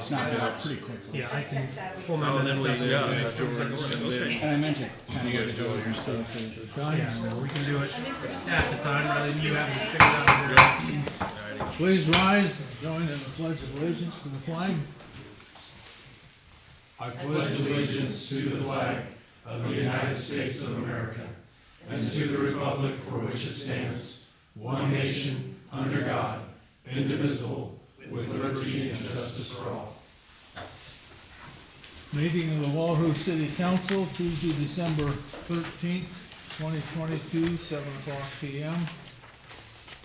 It's not out pretty quickly. Yeah, I can pull Oh, my and then minutes we, up. yeah, that's what we're gonna do. And I meant to kind of look at those and see if they. Yeah, we can do it at the time, rather than you having to figure it out there. Please rise and join in the pledge of allegiance to the flag. I pledge allegiance to the flag of the United States of America and to the republic for which it stands, one nation, under God, indivisible, with liberty and justice for all. Meeting of the Wahoo City Council, Tuesday, December 13th, 2022, 7 o'clock p.m.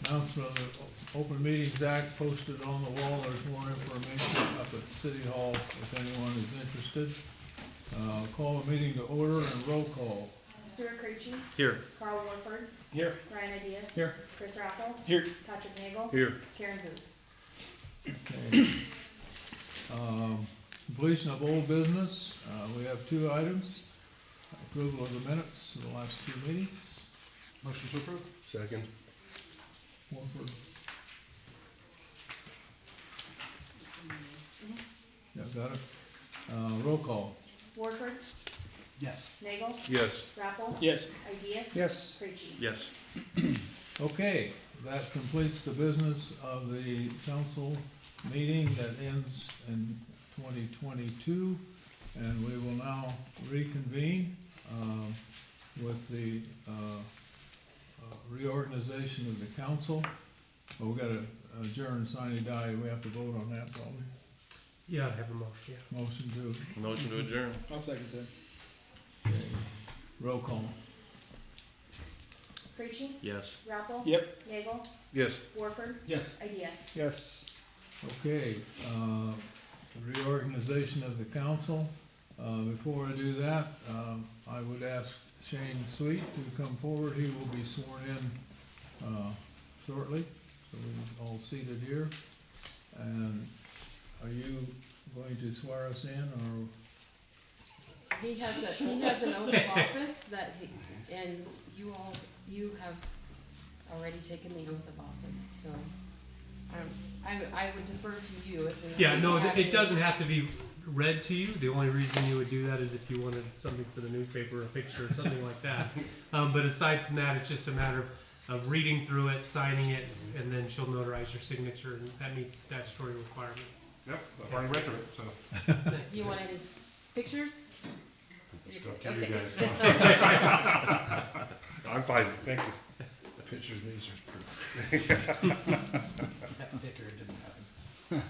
Announcement of the Open Meetings Act posted on the wall. There's more information up at City Hall if anyone is interested. Call the meeting to order and roll call. Stuart Creechy. Here. Carl Warford. Here. Ryan Ideas. Here. Chris Raffle. Here. Patrick Nagel. Here. Karen Hu. Okay. Completion of old business, we have two items. Approval of the minutes of the last two meetings. Motion to approve. Second. Warford. Yeah, got it. Roll call. Warford. Yes. Nagel. Yes. Raffle. Yes. Ideas. Yes. Creechy. Yes. Okay, that completes the business of the council meeting that ends in 2022. And we will now reconvene with the reorganization of the council. Oh, we got to adjourn, sine die. We have to vote on that probably. Yeah, I have a motion, yeah. Motion to, Motion to adjourn. I'll second that. okay. Roll call. Creechy. Yes. Raffle. Yep. Nagel. Yes. Warford. Yes. Ideas. Yes. Okay, reorganization of the council. Before I do that, I would ask Shane Sweet to come forward. He will be sworn in shortly. So we're all seated here. And are you going to swear us in, or? He has an oath of office that he, and you have already taken the oath of office, so I would defer to you if we. Yeah, no, have it any- doesn't have to be read to you. The only reason you would do that is if you wanted something for the newspaper, a picture, or something like that. But aside from that, it's just a matter of reading through it, signing it, and then she'll notarize your signature, and that meets the statutory requirement. Yep, I've already read through it, so. Do you want any pictures? Up to you Okay. guys. I'm fine, thank you. Pictures, lasers, proof. That picture didn't happen.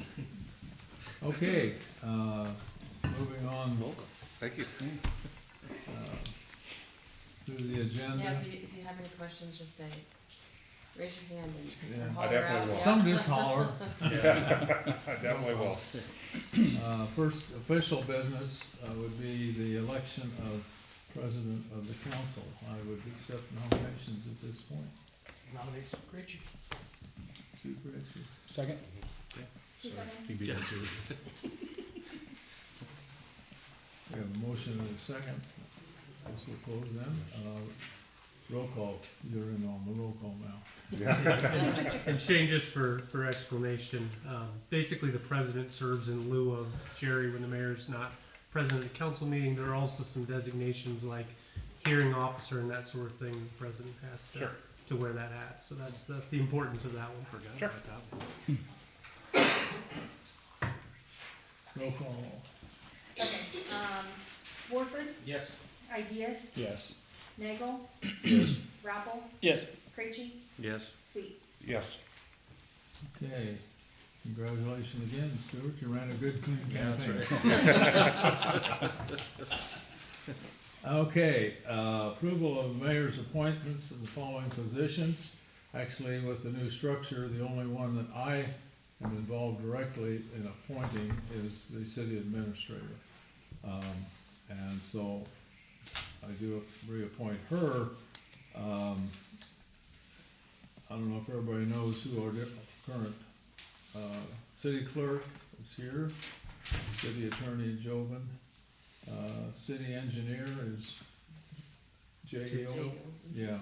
Okay, moving on Thank you. to the agenda. Yeah, if you have any questions, just say, raise your hand and Yeah. or I holler definitely out. will. Yeah. Some just holler. I definitely will. First official business would be the election of president of the council. I would accept nominations at this point. Nominates Creechy. Chief Ritchie. Second. Who's second? We have a motion and a second. Guess we'll close then. Roll call. You're in on the roll call now. And Shane, just for explanation, basically the president serves in lieu of Jerry when the mayor's not president of the council meeting. There are also some designations like hearing officer and that sort of thing. The president has to wear that hat. So that's the importance of that one. Sure. Roll call. Okay. Warford. Yes. Ideas. Yes. Nagel. Yes. Raffle. Yes. Creechy. Yes. Sweet. Yes. Okay. Congratulations again, Stuart. You ran a good, clean Yeah, that's campaign. Okay, approval of mayor's appointments in the following positions. Actually, with the new structure, the only one that I am involved directly in appointing is the city administrator. And so I do reappoint her. I don't know if everybody knows who our current city clerk is here, city attorney Jovan, city engineer is J.O. J.O. Yeah,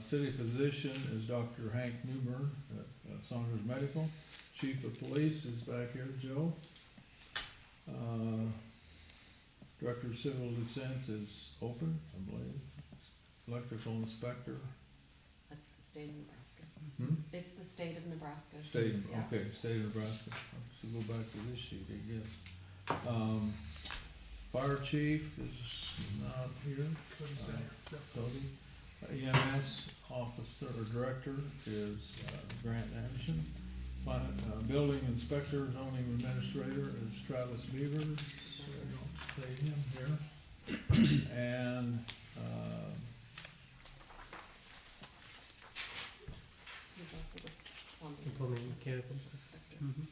City physician is Dr. Hank Newburn at Saunders Medical. Chief of Police is back here, Joe. Director of Civil Defense is open, I believe. Electrical Inspector, That's the state of Nebraska. hmm? It's the state of Nebraska. State, Yeah. okay, state of Nebraska. So go back to this sheet, I guess. Fire chief is not here. Cody. EMS officer or director is Grant Anderson. Building inspector, zoning administrator is Travis Beaver. So I don't say him here. And, He's also the plumbing Plumbing, mechanical. inspector. Mhm.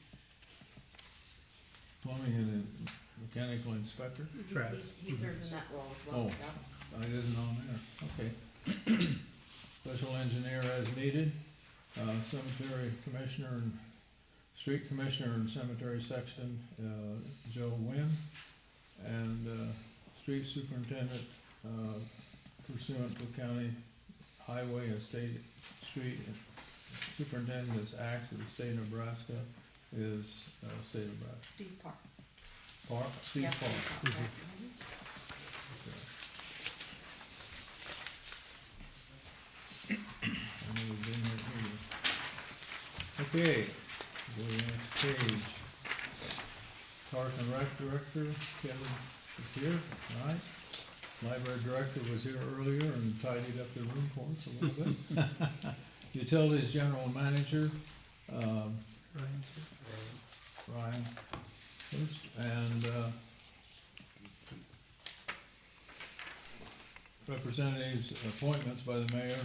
plumbing and mechanical inspector. Travis. He serves in that role as well, Oh. yeah. It isn't on there, okay. Special engineer as needed, cemetery commissioner and, street commissioner and cemetery sexton, Joe Wynn. And, street superintendent, pursuant to county highway and state street superintendent is acts of the state of Nebraska is, state of Nebraska. Steve Park. Park, Steve Yeah, Park. Steve Park, yeah. Mhm. I know we've been here too. Okay, go to the next page. Park and Rec Director, Kevin is here, alright. Library Director was here earlier and tidied up the room for us a little bit. Utilities General Manager, Ryan's here. Ryan first, and, representatives, appointments by the mayor,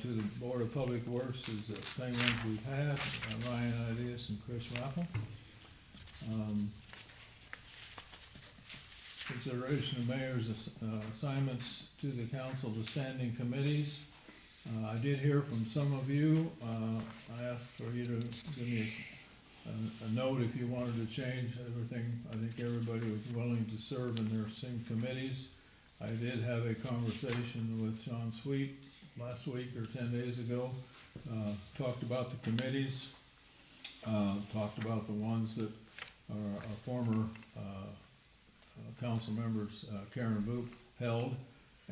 to the Board of Public Works is the same ones we've had, Ryan Ideas and Chris Rappel. Consideration of mayor's assignments to the council to standing committees. I did hear from some of you, I asked for you to give me a note if you wanted to change everything. I think everybody was willing to serve in their same committees. I did have a conversation with Sean Sweet last week or 10 days ago, talked about the committees, talked about the ones that are former council members, Karen Boop held,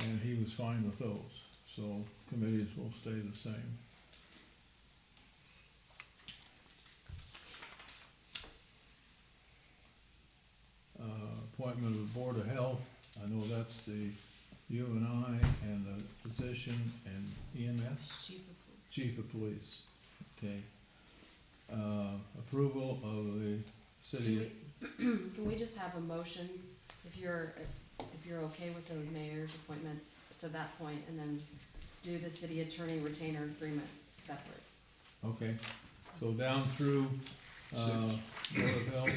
and he was fine with those. So committees will stay the same. Appointment of the Board of Health, I know that's the, you and I, and the physician and EMS, Chief of Police. chief of police, okay. Approval of the city, Can we just have a motion, if you're okay with the mayor's appointments to that point, and then do the city attorney retainer agreement separate? okay, so down through, Board of Health,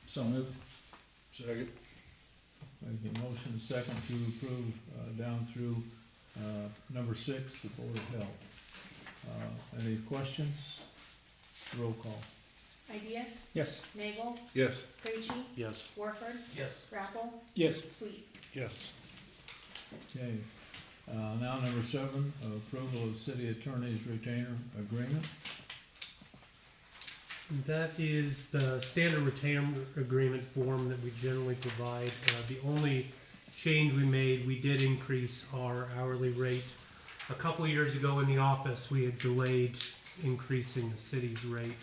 So moved. Second. make a motion second to approve, down through, number 6, the Board of Health. Any questions? Roll call. Ideas? Yes. Nagel? Yes. Creachy? Yes. Warford? Yes. Rappel? Yes. Sweet? Yes. Okay, now number 7, approval of city attorney's retainer agreement. That is the standard retainer agreement form that we generally provide. The only change we made, we did increase our hourly rate. A couple of years ago in the office, we had delayed increasing the city's rate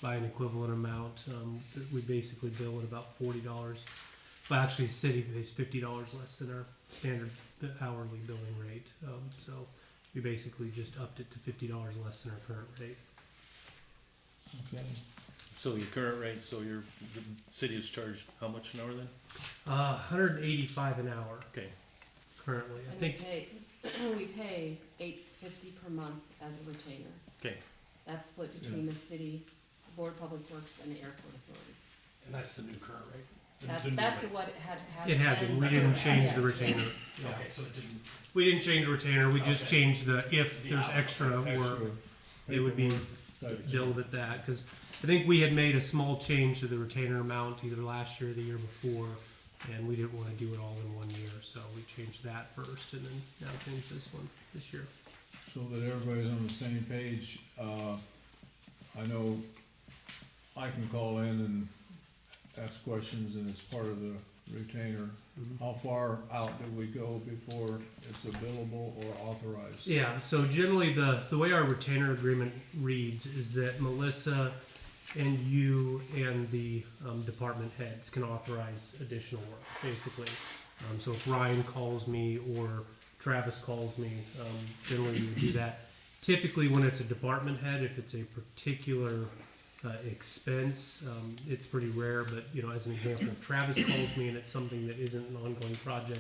by an equivalent amount. We basically bill at about $40. Well, actually, the city pays $50 less than our standard hourly billing rate. So we basically just upped it to $50 less than our current rate. Okay, So your current rate, so the city is charged how much an hour then? 185 an hour Okay. currently. I And we think pay, we pay $850 per month as a retainer. Okay. That's split between the city, Board of Public Works, and the Airport Authority. And that's the new current rate? That's what it has it had been. We didn't change the Yeah. retainer. Yeah. Okay, so it didn't. We didn't change the retainer. We just Okay. changed the if The there's hour. extra work, extra it would be paperwork type billed at that. Because I think we had made a small change to the retainer amount either last year or the year before And we didn't wanna do it all in one year, so we changed that first and then now changed this one this year. So that everybody's on the same page, I know I can call in and ask questions and it's part of the retainer. How far out do we go before it's a billable or authorized? Yeah, so generally the way our retainer agreement reads is that Melissa and you and the department heads can authorize additional work, basically. So if Ryan calls me or Travis calls me, generally we do that. Typically when it's a department head, if it's a particular expense, it's pretty rare, but you know, as an example, if Travis calls me and it's something that isn't an ongoing project,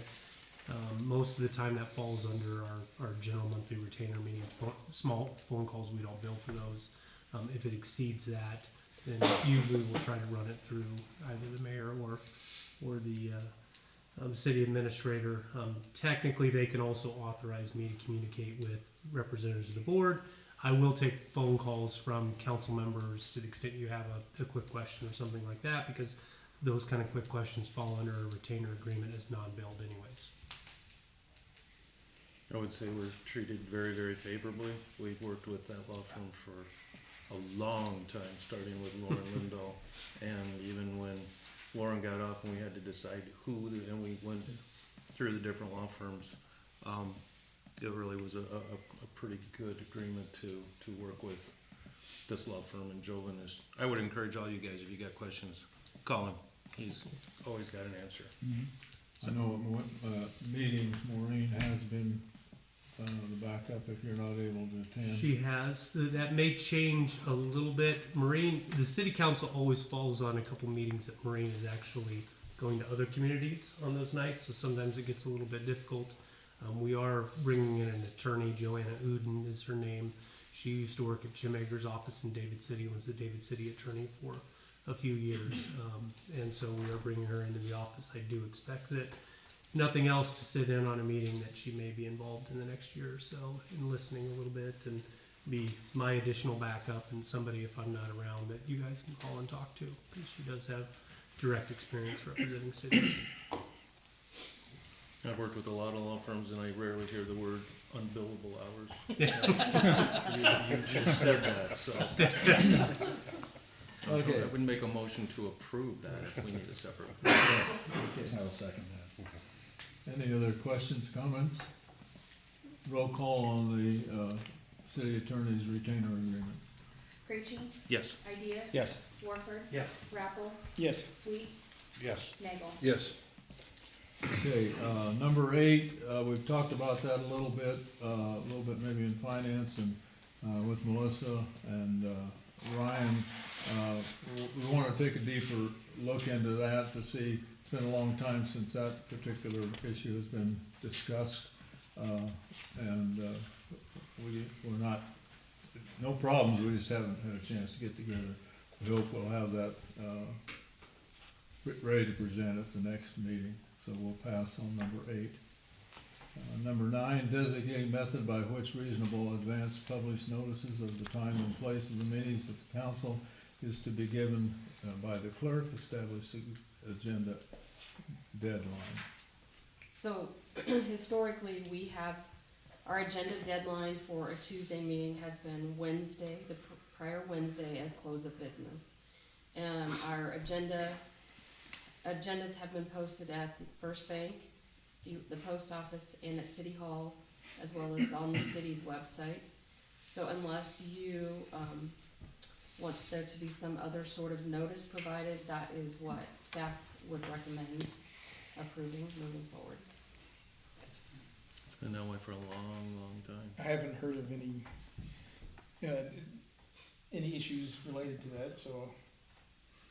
most of the time that falls under our general monthly retainer, meaning small phone calls, we don't bill for those. If it exceeds that, then usually we'll try to run it through either the mayor or the city administrator. Technically, they can also authorize me to communicate with representatives of the board. I will take phone calls from council members to the extent you have a quick question or something like that, because those kind of quick questions fall under a retainer agreement as non-billed anyways. I would say we're treated very, very favorably. We've worked with that law firm for a long time, starting with Lauren Lindahl. And even when Lauren got off and we had to decide who, and we went through the different law firms, it really was a pretty good agreement to work with this law firm. And Joven is, I would encourage all you guys, if you got questions, call him. He's always got an answer. I know at meetings, Maureen has been the backup if you're not able to attend. She has. That may change a little bit. Maureen, the city council always falls on a couple meetings that Maureen is actually going to other communities on those nights, so sometimes it gets a little bit difficult. We are bringing in an attorney, Joanna Uden is her name. She used to work at Jim Egger's office in David City and was the David City attorney for a few years. And so we are bringing her into the office. I do expect that, nothing else, to sit in on a meeting, that she may be involved in the next year or so in listening a little bit and be my additional backup and somebody, if I'm not around, that you guys can call and talk to, because she does have direct experience representing cities. I've worked with a lot of law firms and I rarely hear the word unbillable hours. You just said that, so. Okay. I would make a motion to approve that if we need a separate. I will second that. Any other questions, comments? Roll call on the city attorney's retainer agreement. Krejci, Yes. Ideas. Yes. Warford, Yes. Rappel, Yes. Sweet, Yes. Nagel. Yes. Okay, number 8, we've talked about that a little bit maybe in finance and with Melissa and Ryan. We want to take a deeper look into that to see, it's been a long time since that particular issue has been discussed. And we're not, no problems, we just haven't had a chance to get together. We hope we'll have that ready to present at the next meeting. So we'll pass on number 8. Number 9, designating method by which reasonable advance published notices of the time and place of the meetings of the council is to be given by the clerk, establish the agenda deadline. So historically, we have, our agenda deadline for a Tuesday meeting has been Wednesday, the prior Wednesday at close of business. Our agendas have been posted at the First Bank, the post office, and at City Hall, as well as on the city's website. So unless you want there to be some other sort of notice provided, that is what staff would recommend approving moving forward. It's been that way for a long, long time. I haven't heard of any issues related to that, so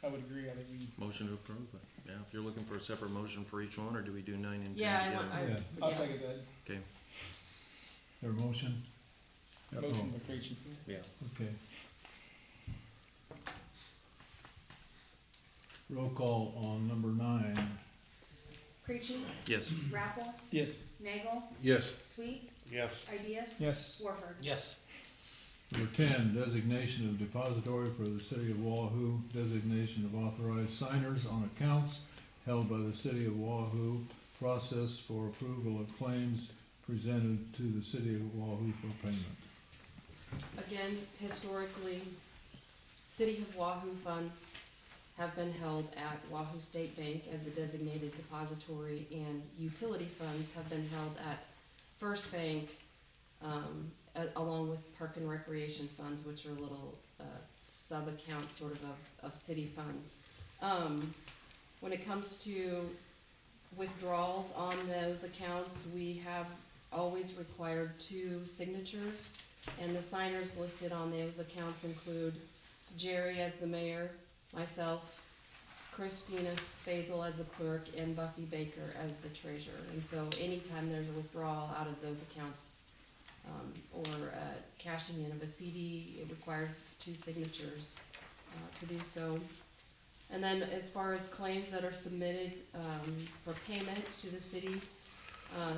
I would agree. I think we. Motion to approve, but yeah, if you're looking for a separate motion for each one, or do we do 9 and 10 Yeah, I together? want, Yeah. I'll yeah. second that. Okay, Their motion? Motion by Krejci. yeah. Okay. Roll call on number 9. Krejci, Yes. Rappel, Yes. Nagel, Yes. Sweet, Yes. Ideas. Yes. Warford. Yes. Number 10, designation of depository for the city of Wahoo, designation of authorized signers on accounts, held by the city of Wahoo, process for approval of claims presented to the city of Wahoo for payment. Again, historically, City of Wahoo funds have been held at Wahoo State Bank as the designated depository, and utility funds have been held at First Bank, along with Park and Recreation funds, which are little sub-account sort of city funds. When it comes to withdrawals on those accounts, we have always required 2 signatures, and the signers listed on those accounts include Jerry as the mayor, myself, Christina Faisal as the clerk, and Buffy Baker as the treasurer. And so anytime there's a withdrawal out of those accounts, or cashing in of a CD, it requires 2 signatures to do so. And then as far as claims that are submitted for payment to the city,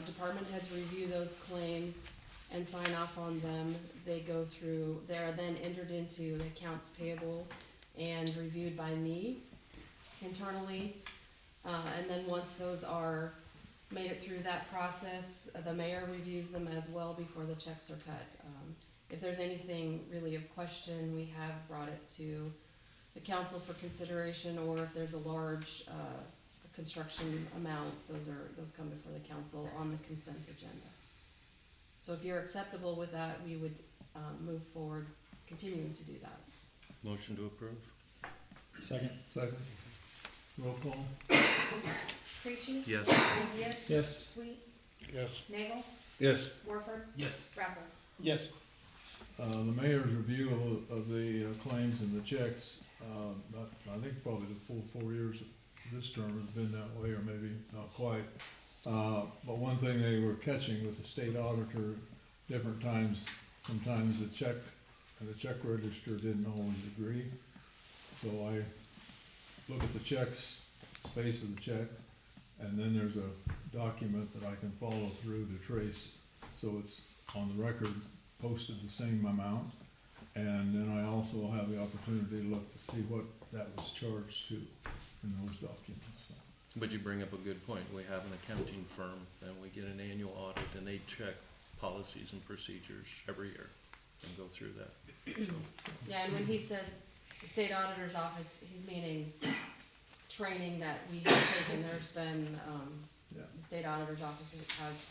department heads review those claims and sign off on them. They are then entered into accounts payable and reviewed by me internally. And then once those are made it through that process, the mayor reviews them as well before the checks are cut. If there's anything really of question, we have brought it to the council for consideration, or if there's a large construction amount, those come before the council on the consent agenda. So if you're acceptable with that, we would move forward, continuing to do that. Motion to approve? Second. Second. Roll call. Creachy? Yes. Reyes? Yes. Sweet? Yes. Nagel? Yes. Warford? Yes. Rappel? Yes. The mayor's review of the claims and the checks, I think probably the full 4 years of this term has been that way, or maybe not quite. But one thing they were catching with the state auditor, different times, sometimes the check register didn't always agree. So I look at the checks, face of the check, and then there's a document that I can follow through to trace. So it's on the record posted the same amount. And then I also have the opportunity to look to see what that was charged to in those documents. So. But you bring up a good point. We have an accounting firm, and we get an annual audit, and they check policies and procedures every year and go through that. So, Yeah, and when he says the state auditor's office, he's meaning training that we have taken. There's been, Yeah. the state auditor's office has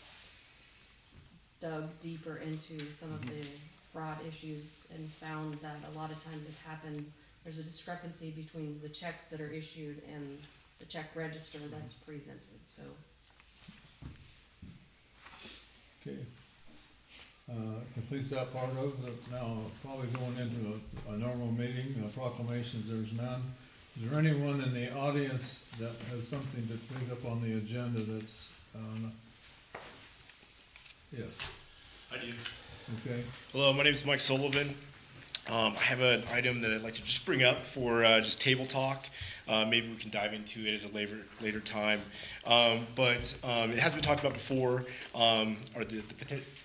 dug deeper into some of the fraud issues and found that a lot of times it happens, there's a discrepancy between the checks that are issued and the check register that's presented, so. Okay. Completes that part of it. Now, probably going into a normal meeting, proclamations, there's none. Is there anyone in the audience that has something to pick up on the agenda that's, yes, I do. okay. Hello, my name is Mike Sullivan. I have an item that I'd like to just bring up for just table talk. Maybe we can dive into it at a later time. But it has been talked about before, are the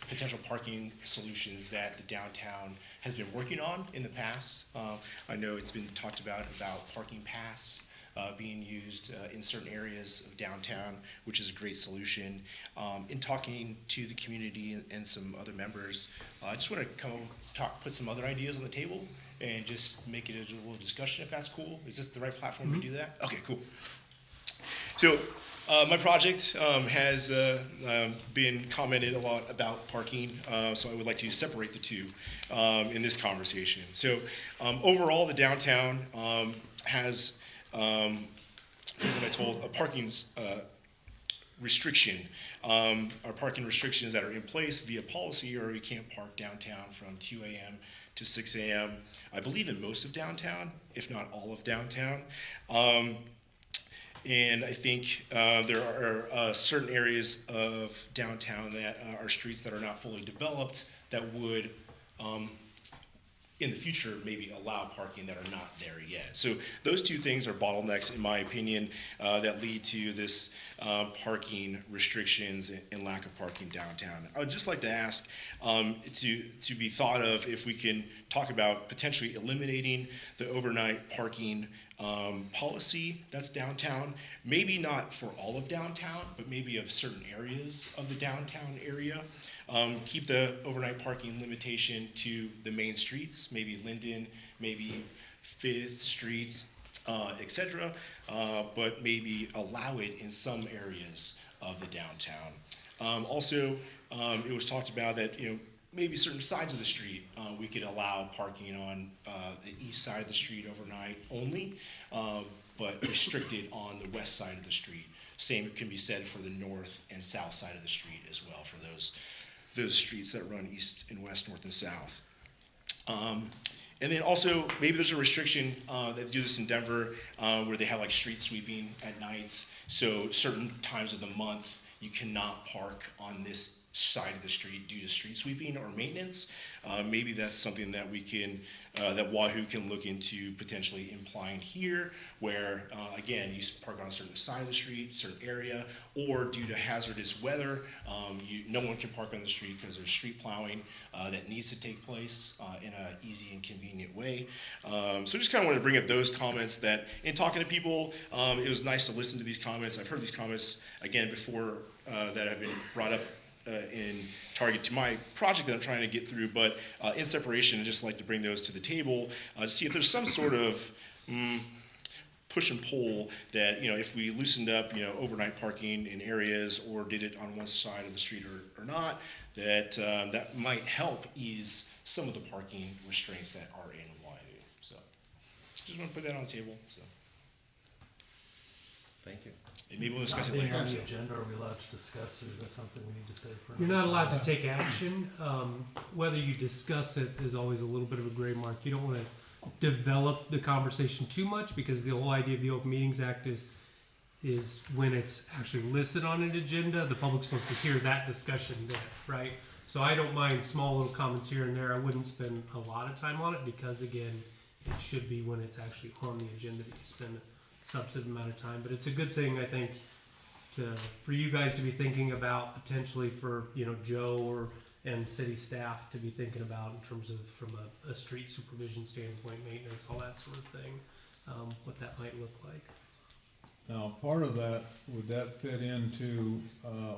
potential parking solutions that the downtown has been working on in the past. I know it's been talked about parking pass being used in certain areas of downtown, which is a great solution. In talking to the community and some other members, I just want to come over, put some other ideas on the table and just make it a little discussion if that's cool. Is this the right platform to do that? Okay, cool. So my project has been commented a lot about parking, so I would like to separate the two in this conversation. So overall, the downtown has, from what I told, a parking restriction. Our parking restrictions that are in place via policy are you can't park downtown from 2 a.m. to 6 a.m. I believe in most of downtown, if not all of downtown. And I think there are certain areas of downtown that are streets that are not fully developed that would, in the future, maybe allow parking that are not there yet. So those two things are bottlenecks, in my opinion, that lead to this parking restrictions and lack of parking downtown. I would just like to ask to be thought of if we can talk about potentially eliminating the overnight parking policy that's downtown. Maybe not for all of downtown, but maybe of certain areas of the downtown area. Keep the overnight parking limitation to the main streets, maybe Linden, maybe 5th Street, etc. But maybe allow it in some areas of the downtown. Also, it was talked about that, maybe certain sides of the street, we could allow parking on the east side of the street overnight only, but restricted on the west side of the street. Same can be said for the north and south side of the street as well, for those streets that run east and west, north and south. And then also, maybe there's a restriction, they do this in Denver, where they have like street sweeping at nights. So certain times of the month, you cannot park on this side of the street due to street sweeping or maintenance. Maybe that's something that we can, that Wahoo can look into potentially implying here, where again, you park on a certain side of the street, certain area, or due to hazardous weather, no one can park on the street because there's street plowing that needs to take place in an easy and convenient way. So just kind of wanted to bring up those comments that in talking to people, it was nice to listen to these comments. I've heard these comments again before that have been brought up in target to my project that I'm trying to get through, but in separation, I'd just like to bring those to the table to see if there's some sort of push and pull that, if we loosened up, overnight parking in areas or did it on one side of the street or not, that that might help ease some of the parking restraints that are in Wahoo. So just want to put that on the table. So Thank you. and maybe we'll discuss it Being later. on the So. agenda, are we allowed to discuss it? Is that something we need to say for? You're another not allowed time? to take action. Whether you discuss it is always a little bit of a gray mark. You don't want to develop the conversation too much, because the whole idea of the Open Meetings Act is when it's actually listed on an agenda, the public's supposed to hear that discussion there, right? So I don't mind small little comments here and there. I wouldn't spend a lot of time on it, because again, it should be when it's actually on the agenda that you spend a substantive amount of time. But it's a good thing, I think, for you guys to be thinking about, potentially for Joe and city staff to be thinking about in terms of from a street supervision standpoint, maintenance, all that sort of thing, what that might look like. Now, part of that, would that fit into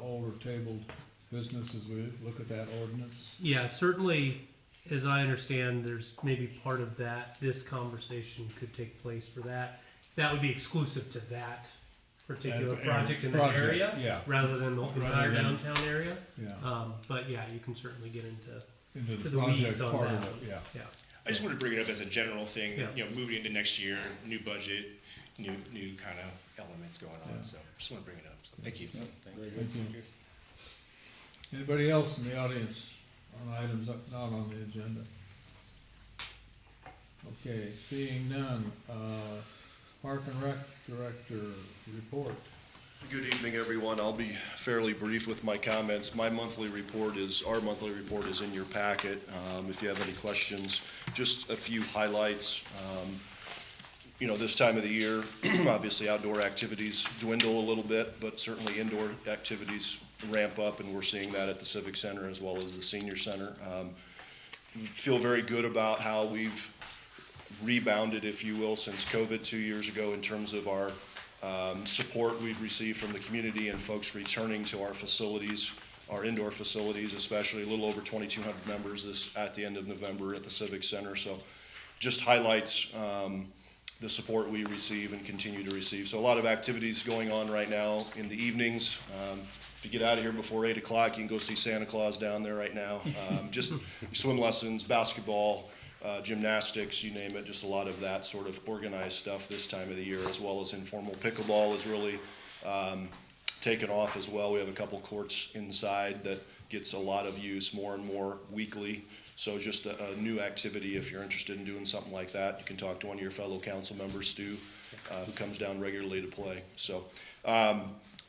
older tabled business as we look at that ordinance? Yeah, certainly, as I understand, there's maybe part of that, this conversation could take place for that. That would be exclusive to that particular And project in that project, area, yeah. rather than the entire than- downtown area. Yeah, But yeah, you can certainly get into into to the the weeds project on part of that. it, yeah. yeah. I just wanted to bring it up as a general thing, Yeah. moving into next year, new budget, new kind of elements going on. Yeah. So just want to bring it up. So thank you. Thank you. Anybody else in the audience on items not on the agenda? Okay, seeing none, Park and Rec Director report. Good evening, everyone. I'll be fairly brief with my comments. Our monthly report is in your packet. If you have any questions, just a few highlights. This time of the year, obviously outdoor activities dwindle a little bit, but certainly indoor activities ramp up, and we're seeing that at the Civic Center as well as the Senior Center. Feel very good about how we've rebounded, if you will, since COVID 2 years ago in terms of our support we've received from the community and folks returning to our facilities, our indoor facilities, especially a little over 2,200 members at the end of November at the Civic Center. So just highlights the support we receive and continue to receive. So a lot of activities going on right now in the evenings. If you get out of here before 8 o'clock, you can go see Santa Claus down there right now. Just swim lessons, basketball, gymnastics, you name it, just a lot of that sort of organized stuff this time of the year, as well as informal pickleball is really taken off as well. We have a couple courts inside that gets a lot of use more and more weekly. So just a new activity. If you're interested in doing something like that, you can talk to one of your fellow council members, Stu, who comes down regularly to play. So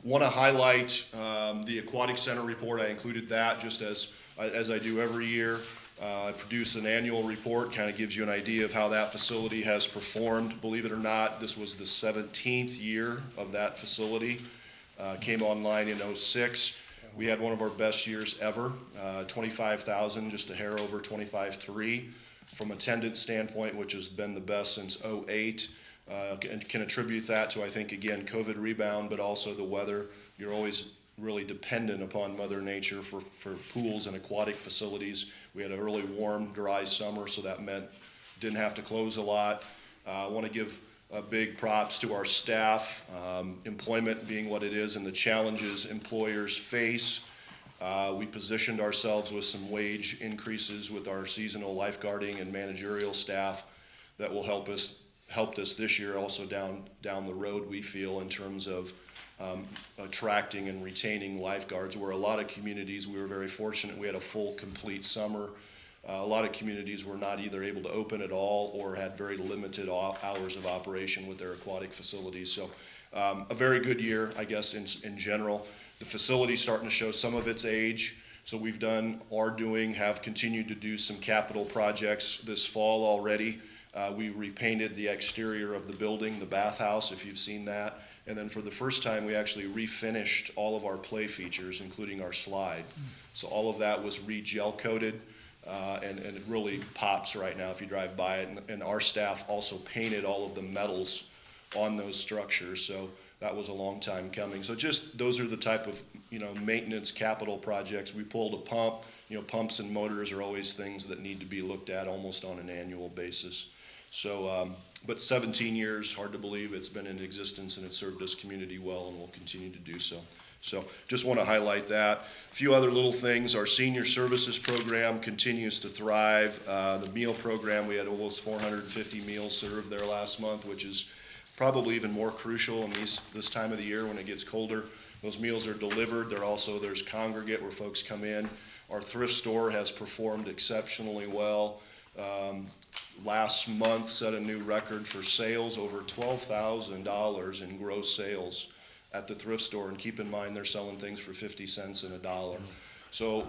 want to highlight the Aquatic Center report. I included that just as I do every year. I produce an annual report, kind of gives you an idea of how that facility has performed. Believe it or not, this was the 17th year of that facility. Came online in 06. We had one of our best years ever, 25,000, just a hair over 25.3. From attendance standpoint, which has been the best since 08, and can attribute that to, I think, again, COVID rebound, but also the weather. You're always really dependent upon Mother Nature for pools and aquatic facilities. We had a really warm, dry summer, so that meant didn't have to close a lot. I want to give big props to our staff, employment being what it is and the challenges employers face. We positioned ourselves with some wage increases with our seasonal lifeguarding and managerial staff that will helped us this year also down the road, we feel, in terms of attracting and retaining lifeguards. Where a lot of communities, we were very fortunate, we had a full, complete summer. A lot of communities were not either able to open at all or had very limited hours of operation with their aquatic facilities. So a very good year, I guess, in general. The facility's starting to show some of its age. So we've have continued to do some capital projects this fall already. We repainted the exterior of the building, the bathhouse, if you've seen that. And then for the first time, we actually refinished all of our play features, including our slide. So all of that was re-gel coated. And it really pops right now if you drive by it. And our staff also painted all of the metals on those structures. So that was a long time coming. So just those are the type of, maintenance capital projects. We pulled a pump. Pumps and motors are always things that need to be looked at almost on an annual basis. So, but 17 years, hard to believe it's been in existence, and it's served this community well and will continue to do so. So just want to highlight that. A few other little things. Our senior services program continues to thrive. The meal program, we had almost 450 meals served there last month, which is probably even more crucial in this time of the year when it gets colder. Those meals are delivered. There's congregate where folks come in. Our thrift store has performed exceptionally well. Last month set a new record for sales, over $12,000 in gross sales at the thrift store, and keep in mind they're selling things for 50 cents and $1. So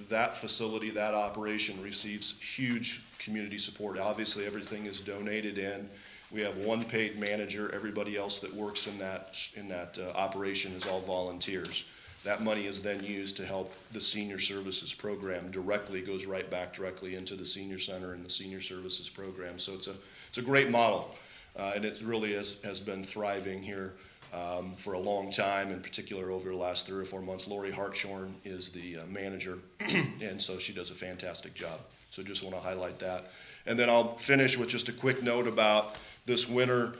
that facility, that operation receives huge community support. Obviously everything is donated in. We have one paid manager. Everybody else that works in that operation is all volunteers. That money is then used to help the senior services program goes right back directly into the senior center and the senior services program. So it's a great model, and it really has been thriving here for a long time, in particular over the last 3 or 4 months. Lori Hartshorn is the manager, and so she does a fantastic job. So just want to highlight that. And then I'll finish with just a quick note about this winter.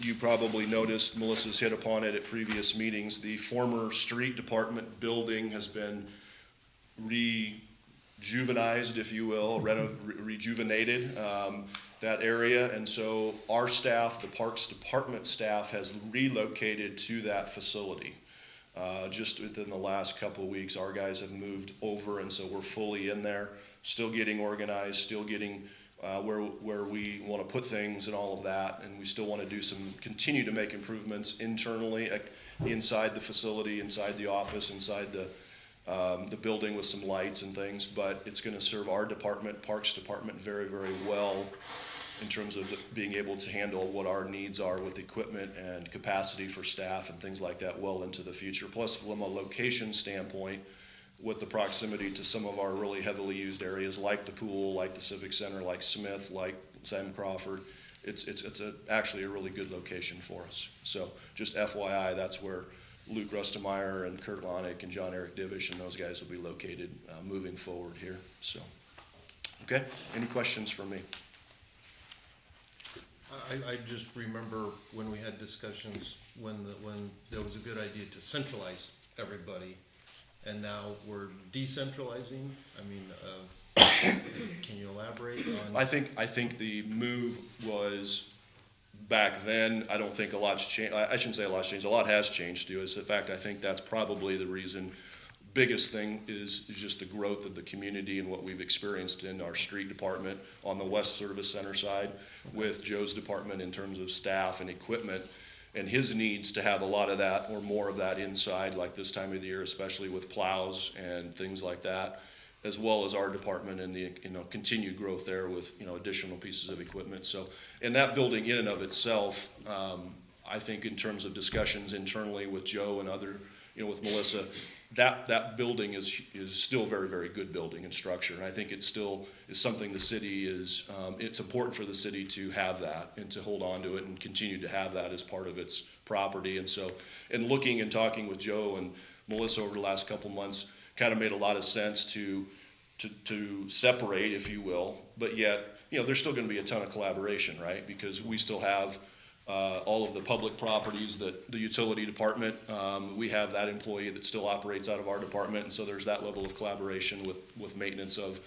You probably noticed, Melissa's hit upon it at previous meetings, the former street department building has been rejuvenized, if you will, rejuvenated, that area. And so our staff, the Parks Department staff, has relocated to that facility. Just within the last couple of weeks, our guys have moved over, and so we're fully in there, still getting organized, still getting where we want to put things and all of that, and we still want to continue to make improvements internally inside the facility, inside the office, inside the building with some lights and things. But it's going to serve our department, Parks Department, very, very well in terms of being able to handle what our needs are with equipment and capacity for staff and things like that well into the future. Plus, from a location standpoint, with the proximity to some of our really heavily used areas like the pool, like the Civic Center, like Smith, like Sam Crawford, it's actually a really good location for us. So just FYI, that's where Luke Rustemeyer and Kurt Lonick and John Eric Divish and those guys will be located moving forward here. So, okay, any questions for me? I just remember when we had discussions when there was a good idea to centralize everybody, and now we're decentralizing. I mean, can you elaborate on? I think the move was back then. I don't think a lot's changed. I shouldn't say a lot's changed. A lot has changed too. In fact, I think that's probably the reason. Biggest thing is just the growth of the community and what we've experienced in our street department on the West Service Center side with Joe's department in terms of staff and equipment, and his needs to have a lot of that or more of that inside, like this time of the year, especially with plows and things like that, as well as our department and the continued growth there with additional pieces of equipment. So, and that building in and of itself, I think in terms of discussions internally with Joe and other, with Melissa, that building is still a very, very good building and structure. And I think it still is something the city is, it's important for the city to have that and to hold on to it and continue to have that as part of its property. And so, and looking and talking with Joe and Melissa over the last couple months, kind of made a lot of sense to separate, if you will, but yet, you know, there's still gonna be a ton of collaboration, right? Because we still have all of the public properties that the utility department, we have that employee that still operates out of our department, and so there's that level of collaboration with maintenance of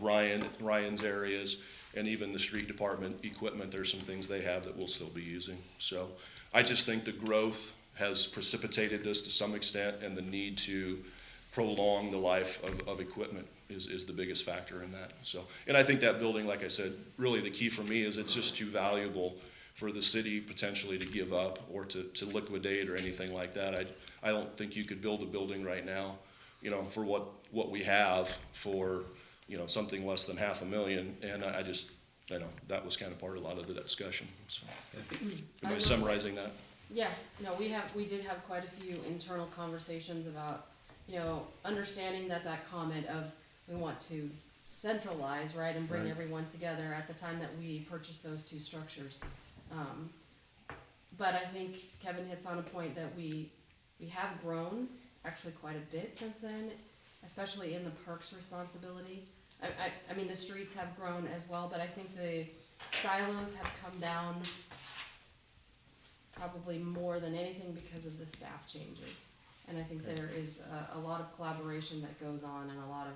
Ryan's areas, and even the street department equipment, there's some things they have that we'll still be using. So I just think the growth has precipitated this to some extent, and the need to prolong the life of equipment is the biggest factor in that. So, and I think that building, like I said, really the key for me is it's just too valuable for the city potentially to give up or to liquidate or anything like that. I don't think you could build a building right now, you know, for what we have for, you know, something less than $500,000. And I just, you know, that was kind of part of a lot of the discussion. So, am I summarizing that? Yeah, no, we did have quite a few internal conversations about, you know, understanding that comment of we want to centralize, right, and bring Right. everyone together at the time that we purchased those two structures. But I think Kevin hits on a point that we have grown actually quite a bit since then, especially in the parks responsibility. I mean, the streets have grown as well, but I think the silos have come down probably more than anything because of the staff changes. And I think there is a lot of collaboration that goes on and a lot of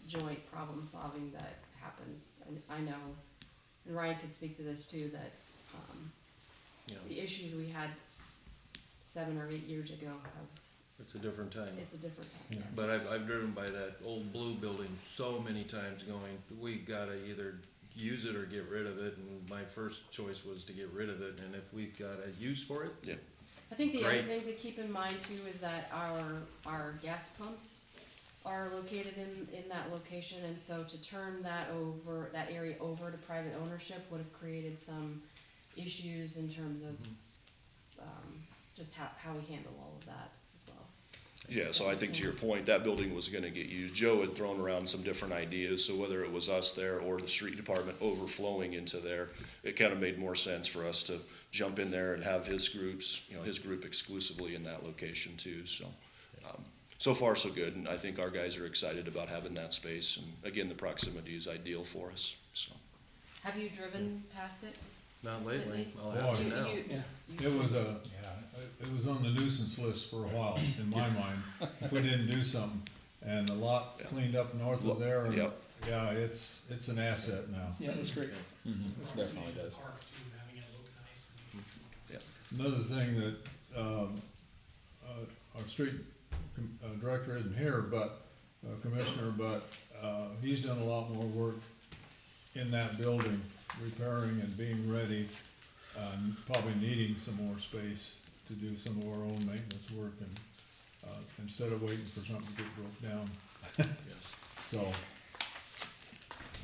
joint problem solving that happens. And I know, and Ryan could speak to this too, that Yeah, the issues we had 7 or 8 years ago have, it's a different time. it's a different time. Yeah. yes. But I've driven by that old blue building so many times going, we gotta either use it or get rid of it, and my first choice was to get rid of it, and if we've got a use for it, Yeah. I think the other Great. thing to keep in mind too is that our gas pumps are located in that location, and so to turn that area over to private ownership would have created some issues in terms of just how we handle all of that as well. Yeah, so I think to your point, that building was gonna get used. Joe had thrown around some different ideas, so whether it was us there or the street department overflowing into there, it kind of made more sense for us to jump in there and have his groups, you know, his group exclusively in that location too, so. So far, so good, and I think our guys are excited about having that space, and again, the proximity is ideal for us, so. Have you driven past it? not lately, I'll Boy. have to You- now. you- Yeah. you It should. was it was on the nuisance list for a while, in my mind, if we didn't do something. And a lot cleaned up north of there, and, Yep. yeah, it's an asset now. Yeah, that's great. Definitely does. Another thing that, our street director isn't here, but, commissioner, but, he's done a lot more work in that building, repairing and being ready, probably needing some more space to do some of our own maintenance work and, instead of waiting for something to get broke down. So,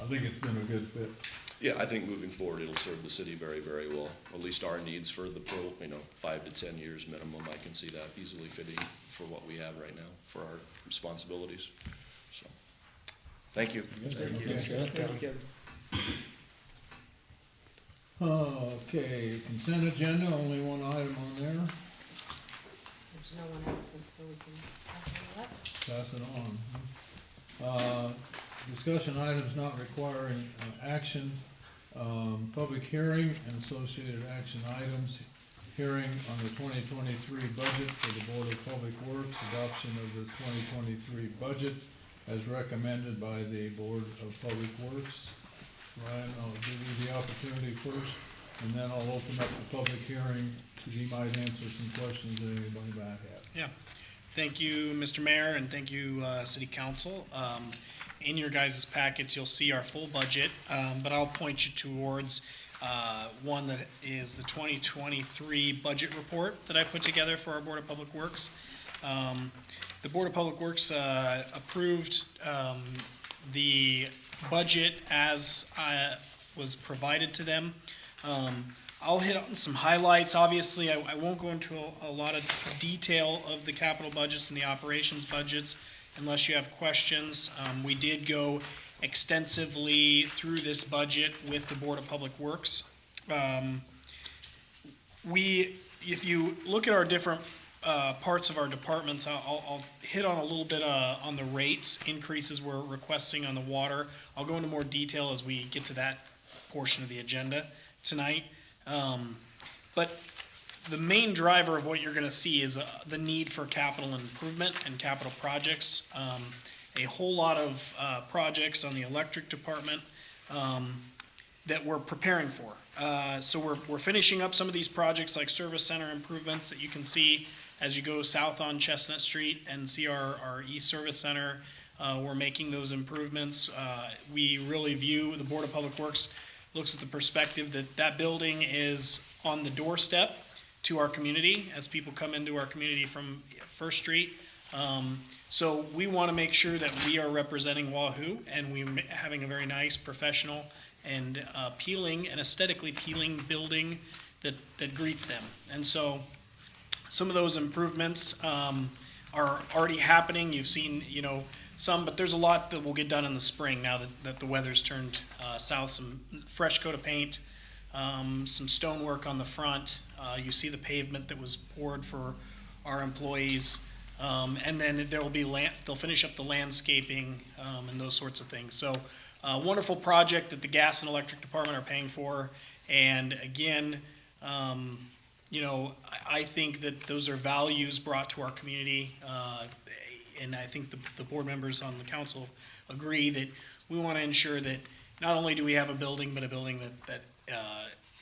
I think it's been a good fit. Yeah, I think moving forward, it'll serve the city very, very well, at least our needs for the 5 to 10 years minimum. I can see that easily fitting for what we have right now, for our responsibilities, so. Thank you. Thank you. Thanks, Kevin. Okay, consent agenda, only one item on there, There's no one absent, so we can pass it up. pass it on. Discussion items not requiring action, public hearing and associated action items. Hearing on the 2023 budget for the Board of Public Works, adoption of the 2023 budget as recommended by the Board of Public Works. Ryan, I'll give you the opportunity first, and then I'll open up the public hearing, so he might answer some questions that anybody might have. Yeah, thank you, Mr. Mayor, and thank you, City Council. In your guys' packets, you'll see our full budget, but I'll point you towards one that is the 2023 budget report that I put together for our Board of Public Works. The Board of Public Works approved the budget as was provided to them. I'll hit on some highlights. Obviously, I won't go into a lot of detail of the capital budgets and the operations budgets unless you have questions. We did go extensively through this budget with the Board of Public Works. If you look at our different parts of our departments, I'll hit on a little bit on the rates increases we're requesting on the water. I'll go into more detail as we get to that portion of the agenda tonight. But the main driver of what you're going to see is the need for capital improvement and capital projects. A whole lot of projects on the electric department that we're preparing for. So we're finishing up some of these projects like service center improvements that you can see as you go south on Chestnut Street and see our East Service Center. We're making those improvements. We really view, the Board of Public Works looks at the perspective that that building is on the doorstep to our community as people come into our community from First Street. So we want to make sure that we are representing Wahoo and we're having a very nice, professional, and appealing and aesthetically appealing building that greets them. And so some of those improvements are already happening. You've seen, some, but there's a lot that will get done in the spring now that the weather's turned south. Some fresh coat of paint, some stonework on the front. You see the pavement that was poured for our employees. And then they'll finish up the landscaping and those sorts of things. So wonderful project that the gas and electric department are paying for. And again, I think that those are values brought to our community. And I think the board members on the council agree that we want to ensure that not only do we have a building, but a building that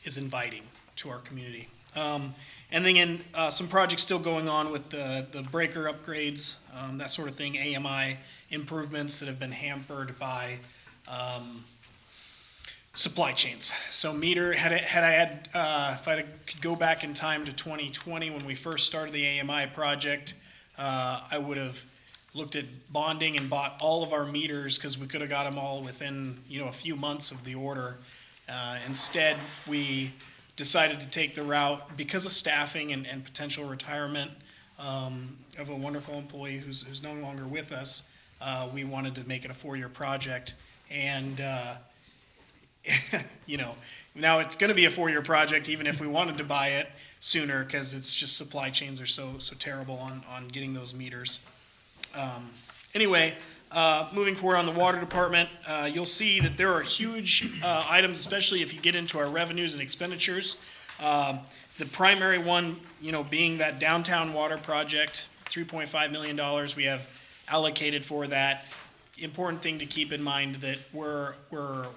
is inviting to our community. And then some projects still going on with the breaker upgrades, that sort of thing, AMI improvements that have been hampered by supply chains. So if I could go back in time to 2020 when we first started the AMI project, I would have looked at bonding and bought all of our meters because we could have got them all within a few months of the order. Instead, we decided to take the route because of staffing and potential retirement of a wonderful employee who's no longer with us. We wanted to make it a 4-year project, and now it's going to be a 4-year project even if we wanted to buy it sooner because it's just supply chains are so terrible on getting those meters. Anyway, moving forward on the water department, you'll see that there are huge items, especially if you get into our revenues and expenditures. The primary one, being that downtown water project, $3.5 million we have allocated for that. Important thing to keep in mind that we're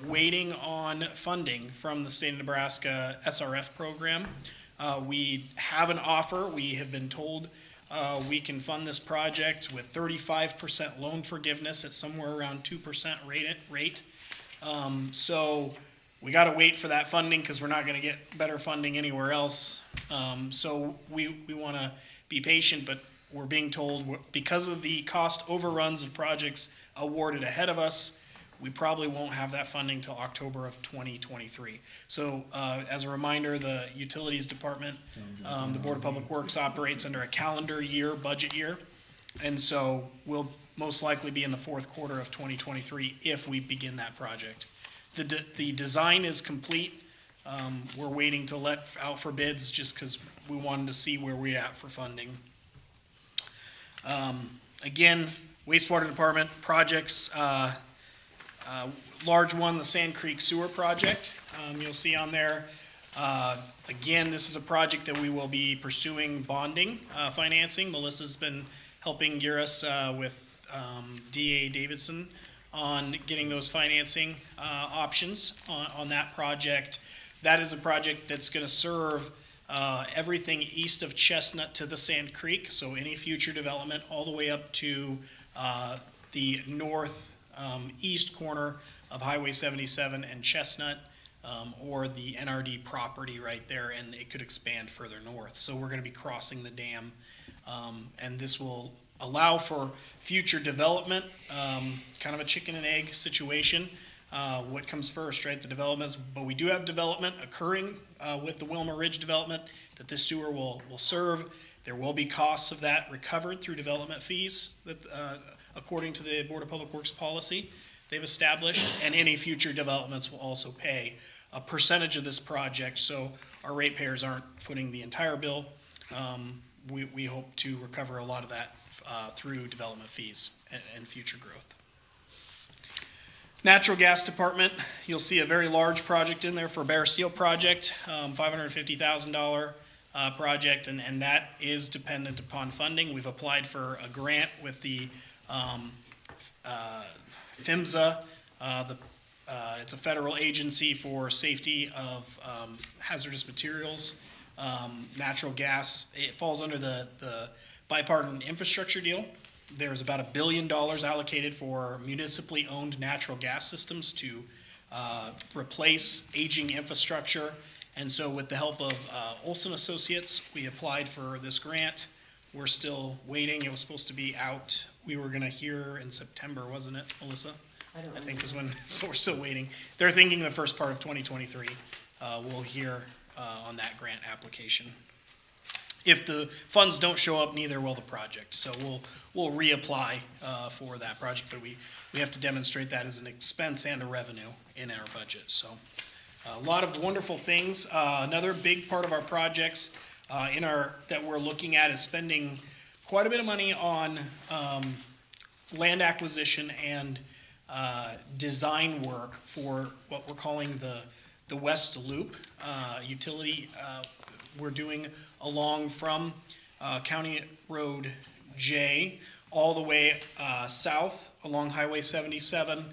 waiting on funding from the state of Nebraska SRF program. We have an offer. We have been told we can fund this project with 35% loan forgiveness at somewhere around 2% rate. So we got to wait for that funding because we're not going to get better funding anywhere else. So we want to be patient, but we're being told because of the cost overruns of projects awarded ahead of us, we probably won't have that funding till October of 2023. So as a reminder, the Utilities Department, the Board of Public Works operates under a calendar year, budget year. And so we'll most likely be in the fourth quarter of 2023 if we begin that project. The design is complete. We're waiting to let out for bids just because we wanted to see where we're at for funding. Again, wastewater department projects, large one, the Sand Creek Sewer Project. You'll see on there. Again, this is a project that we will be pursuing bonding financing. Melissa's been helping gear us with D.A. Davidson on getting those financing options on that project. That is a project that's going to serve everything east of Chestnut to the Sand Creek, so any future development all the way up to the northeast corner of Highway 77 and Chestnut, or the NRD property right there, and it could expand further north. So we're going to be crossing the dam, and this will allow for future development, kind of a chicken and egg situation. what comes first, right? The developments, but we do have development occurring with the Wilma Ridge development that this sewer will serve. There will be costs of that recovered through development fees that, according to the Board of Public Works policy they've established, and any future developments will also pay a percentage of this project, so our ratepayers aren't footing the entire bill. We hope to recover a lot of that through development fees and future growth. Natural gas department, you'll see a very large project in there for Bear Steel project, $550,000 project, and that is dependent upon funding. We've applied for a grant with the PHMSA, it's a federal agency for safety of hazardous materials. Natural gas, it falls under the bipartisan infrastructure deal. There's about $1 billion allocated for municipally owned natural gas systems to replace aging infrastructure. And so with the help of Olson Associates, we applied for this grant. We're still waiting. It was supposed to be out. We were gonna hear in September, wasn't it, Melissa? I think is when, so we're still waiting. They're thinking the first part of 2023, we'll hear on that grant application. If the funds don't show up, neither will the project. So we'll reapply for that project, but we have to demonstrate that as an expense and a revenue in our budget. So a lot of wonderful things. Another big part of our projects that we're looking at is spending quite a bit of money on land acquisition and design work for what we're calling the West Loop utility. We're doing along from County Road J all the way south along Highway 77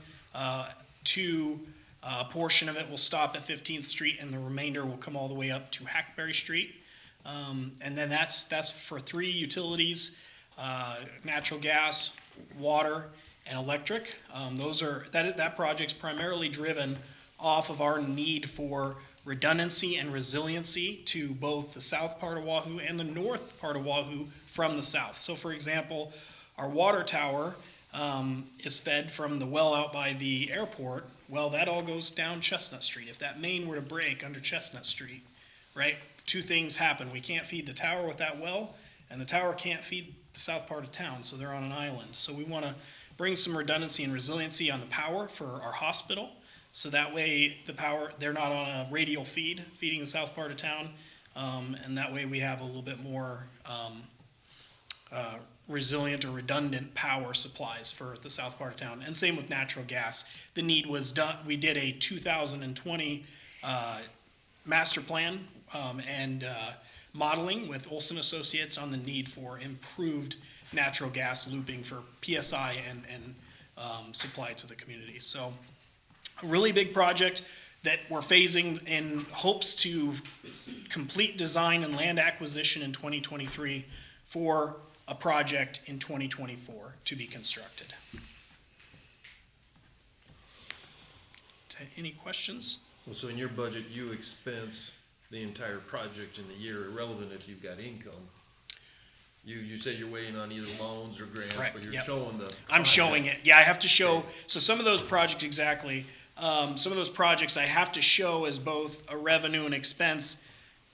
to a portion of it will stop at 15th Street and the remainder will come all the way up to Hackberry Street. And then that's for 3 utilities, natural gas, water, and electric. That project's primarily driven off of our need for redundancy and resiliency to both the south part of Wahoo and the north part of Wahoo from the south. So for example, our water tower is fed from the well out by the airport. Well, that all goes down Chestnut Street. If that main were to break under Chestnut Street, right, 2 things happen. We can't feed the tower with that well, and the tower can't feed the south part of town, so they're on an island. So we want to bring some redundancy and resiliency on the power for our hospital. So that way the power, they're not on a radial feed, feeding the south part of town. And that way we have a little bit more resilient or redundant power supplies for the south part of town. And same with natural gas. The need was done, we did a 2020 master plan and modeling with Olson Associates on the need for improved natural gas looping for PSI and supply to the community. So a really big project that we're phasing in hopes to complete design and land acquisition in 2023 for a project in 2024 to be constructed. Any questions? Well, so in your budget, you expense the entire project in the year, irrelevant if you've got income. You say you're waiting on either loans or grants, Right, but you're yep. showing the. I'm showing it. Yeah, I have to show. So some of those projects exactly. Some of those projects I have to show as both a revenue and expense,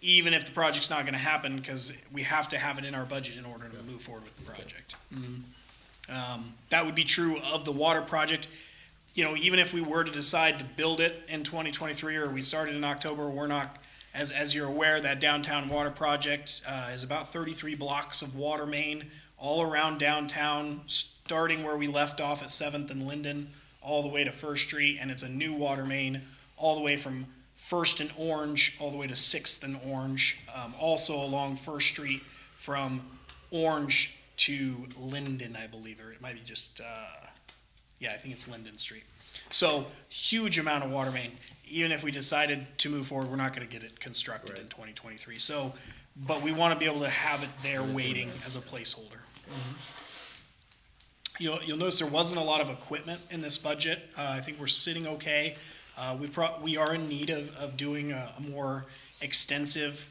even if the project's not going to happen, because we have to have it in our budget in order to move forward with the project. That would be true of the water project. You know, even if we were to decide to build it in 2023 or we started in October, we're not. As you're aware, that downtown water project is about 33 blocks of water main all around downtown, starting where we left off at 7th and Linden, all the way to First Street, and it's a new water main all the way from First and Orange all the way to 6th and Orange, also along First Street from Orange to Linden, I believe, or it might be just, I think it's Linden Street. So huge amount of water main. Even if we decided to move forward, we're not going to get it constructed in 2023. So, but we want to be able to have it there waiting as a placeholder. You'll notice there wasn't a lot of equipment in this budget. I think we're sitting okay. We are in need of doing a more extensive,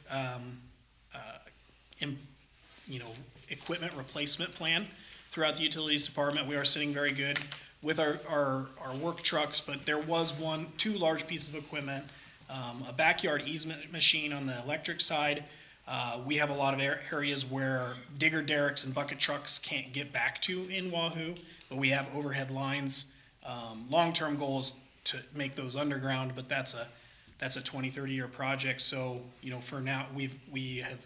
equipment replacement plan throughout the utilities department. We are sitting very good. with our work trucks, but there was two large pieces of equipment, a backyard easement machine on the electric side. We have a lot of areas where digger derricks and bucket trucks can't get back to in Wahoo, but we have overhead lines. Long-term goal is to make those underground, but that's a 20, 30-year project. So, for now, we have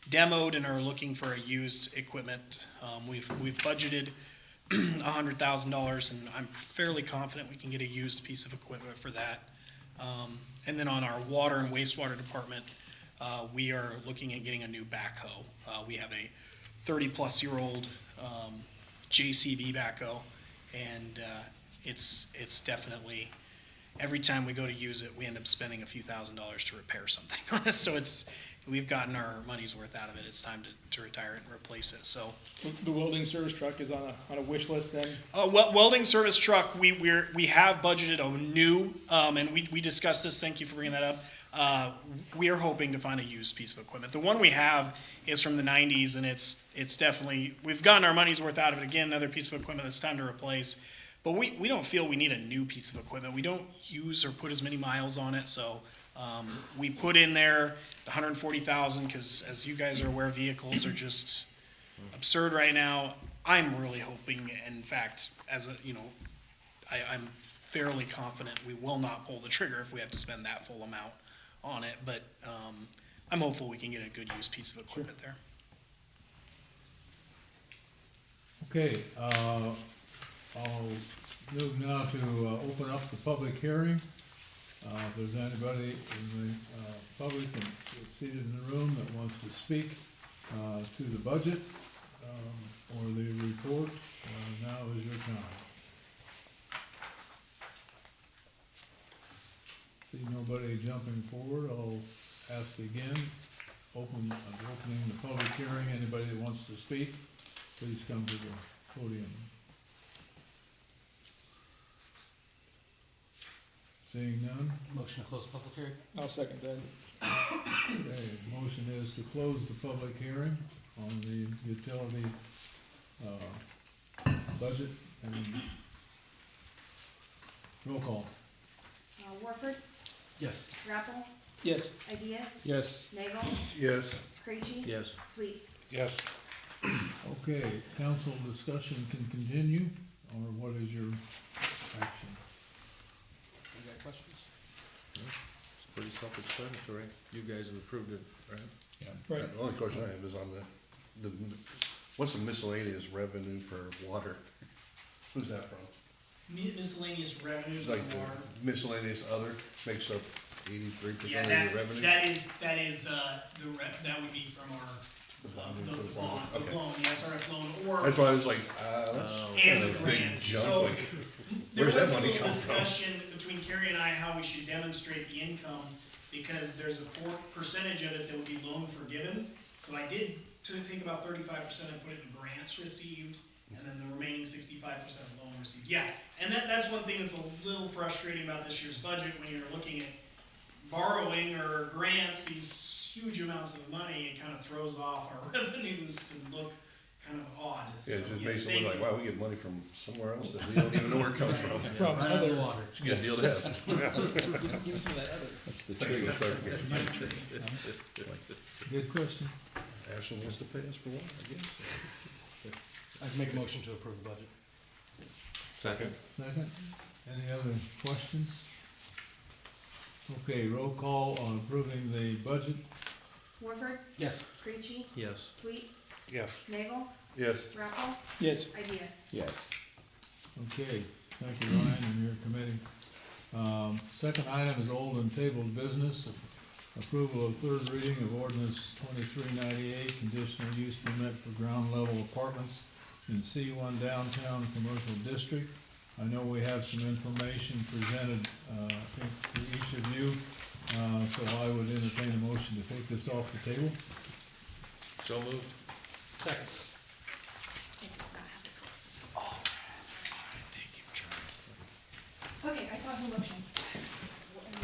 demoed and are looking for a used equipment. We've budgeted $100,000, and I'm fairly confident we can get a used piece of equipment for that. And then on our water and wastewater department, we are looking at getting a new backhoe. We have a 30-plus-year-old JCB backhoe, and it's definitely, every time we go to use it, we end up spending a few $1,000s to repair something on it. So we've gotten our money's worth out of it. It's time to retire it and replace it. So The welding service truck is on a wish list then? welding service truck, we have budgeted a new, and we discussed this. Thank you for bringing that up. We are hoping to find a used piece of equipment. The one we have is from the 90s, and it's definitely, we've gotten our money's worth out of it. Again, another piece of equipment that's time to replace. But we don't feel we need a new piece of equipment. We don't use or put as many miles on it, so we put in there the $140,000 because, as you guys are aware, vehicles are just absurd right now. I'm really hoping, in fact, I'm fairly confident we will not pull the trigger if we have to spend that full amount on it. But I'm hopeful we can get a good used piece of equipment there. Okay, I'll move now to open up the public hearing. If there's anybody in the public and seated in the room that wants to speak to the budget or the report, now is your time. See nobody jumping forward, I'll ask again, opening the public hearing. Anybody that wants to speak, please come to the podium. Seeing none, Motion to close the public hearing? I'll second that. okay, motion is to close the public hearing on the utility, budget and roll call. Warford, Yes. Rappel, Yes. Ideas, Yes. Nagel, Yes. Creachy, Yes. Sweet. Yes. Okay, council discussion can continue, or what is your action? You got questions? It's pretty self-explanatory. You guys have approved it, right? Right. The only question I have is on what's the miscellaneous revenue for water? Who's that from? Miscellaneous revenues It's like the miscellaneous other makes up 83% of your revenue? that would be from our The bond, the for the bond, bond, the okay. loan, the SRF loan, or That's why I was like, that's and kind the of a big grant. jump, So like, there where's was that a money little come from? discussion between Carrie and I how we should demonstrate the income, because there's a percentage of it that would be loan forgiven. So I did take about 35% and put it in grants received, and then the remaining 65% loan received. Yeah, and that's one thing that's a little frustrating about this year's budget when you're looking at borrowing or grants, these huge amounts of money. It kind of throws off our revenues to look kind of odd. Yeah, it So, just yes, makes it thank look like, you. wow, we get money from somewhere else that we don't even know where it comes from. From other, water. It's a good deal to have. give me some of that other. That's the trick. Good question. Ashland wants to pay us for water, I guess. I'd make a motion to approve the budget. Second. Second, any other questions? Okay, roll call on approving the budget. Warford, Yes. Creachy, Yes. Sweet, Yes. Nagel, Yes. Rappel, Yes. Ideas. Yes. Okay, thank you, Ryan, and your committee. Second item is old and tabled business. Approval of third reading of ordinance 2398, conditional use permit for ground level apartments in C1 downtown commercial district. I know we have some information presented, I think, to each of you, so I would entertain a motion to take this off the table. So moved. Second. It does not have to go. Okay, I saw the motion.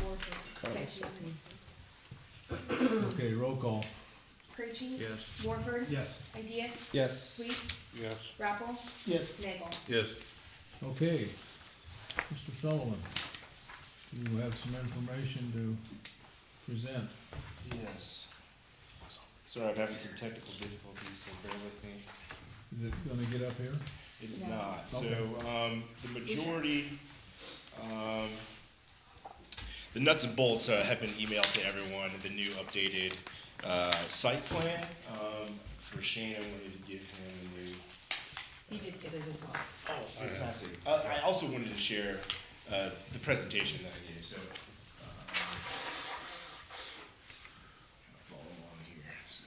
Warford, okay. Okay, roll call. Creachy, Yes. Warford, Yes. Ideas, Yes. Sweet, Yes. Rappel, Yes. Nagel. Yes. Okay, Mr. Sullivan, you have some information to present. Yes. Sorry, I'm having some technical difficulties, so bear with me. Is it gonna get up here? It is No. not. So, Okay. the majority, the nuts and bolts have been emailed to everyone, the new updated site plan. For Shane, I wanted to give him the new. He did get it as well. Oh, fantastic. I also wanted to share the presentation that I gave, so. Follow along here, so.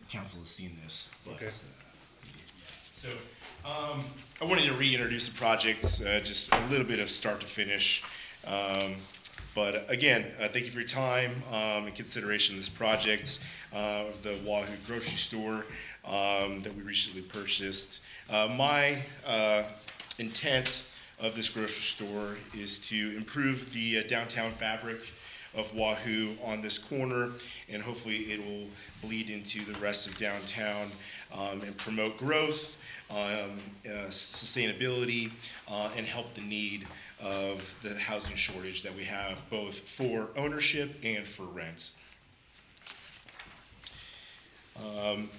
Council has seen this, but. Okay. So, I wanted to reintroduce the project, just a little bit of start to finish. But again, thank you for your time and consideration of this project of the Wahoo grocery store that we recently purchased. My intent of this grocery store is to improve the downtown fabric of Wahoo on this corner, and hopefully it will bleed into the rest of downtown and promote growth, sustainability, and help the need of the housing shortage that we have, both for ownership and for rent.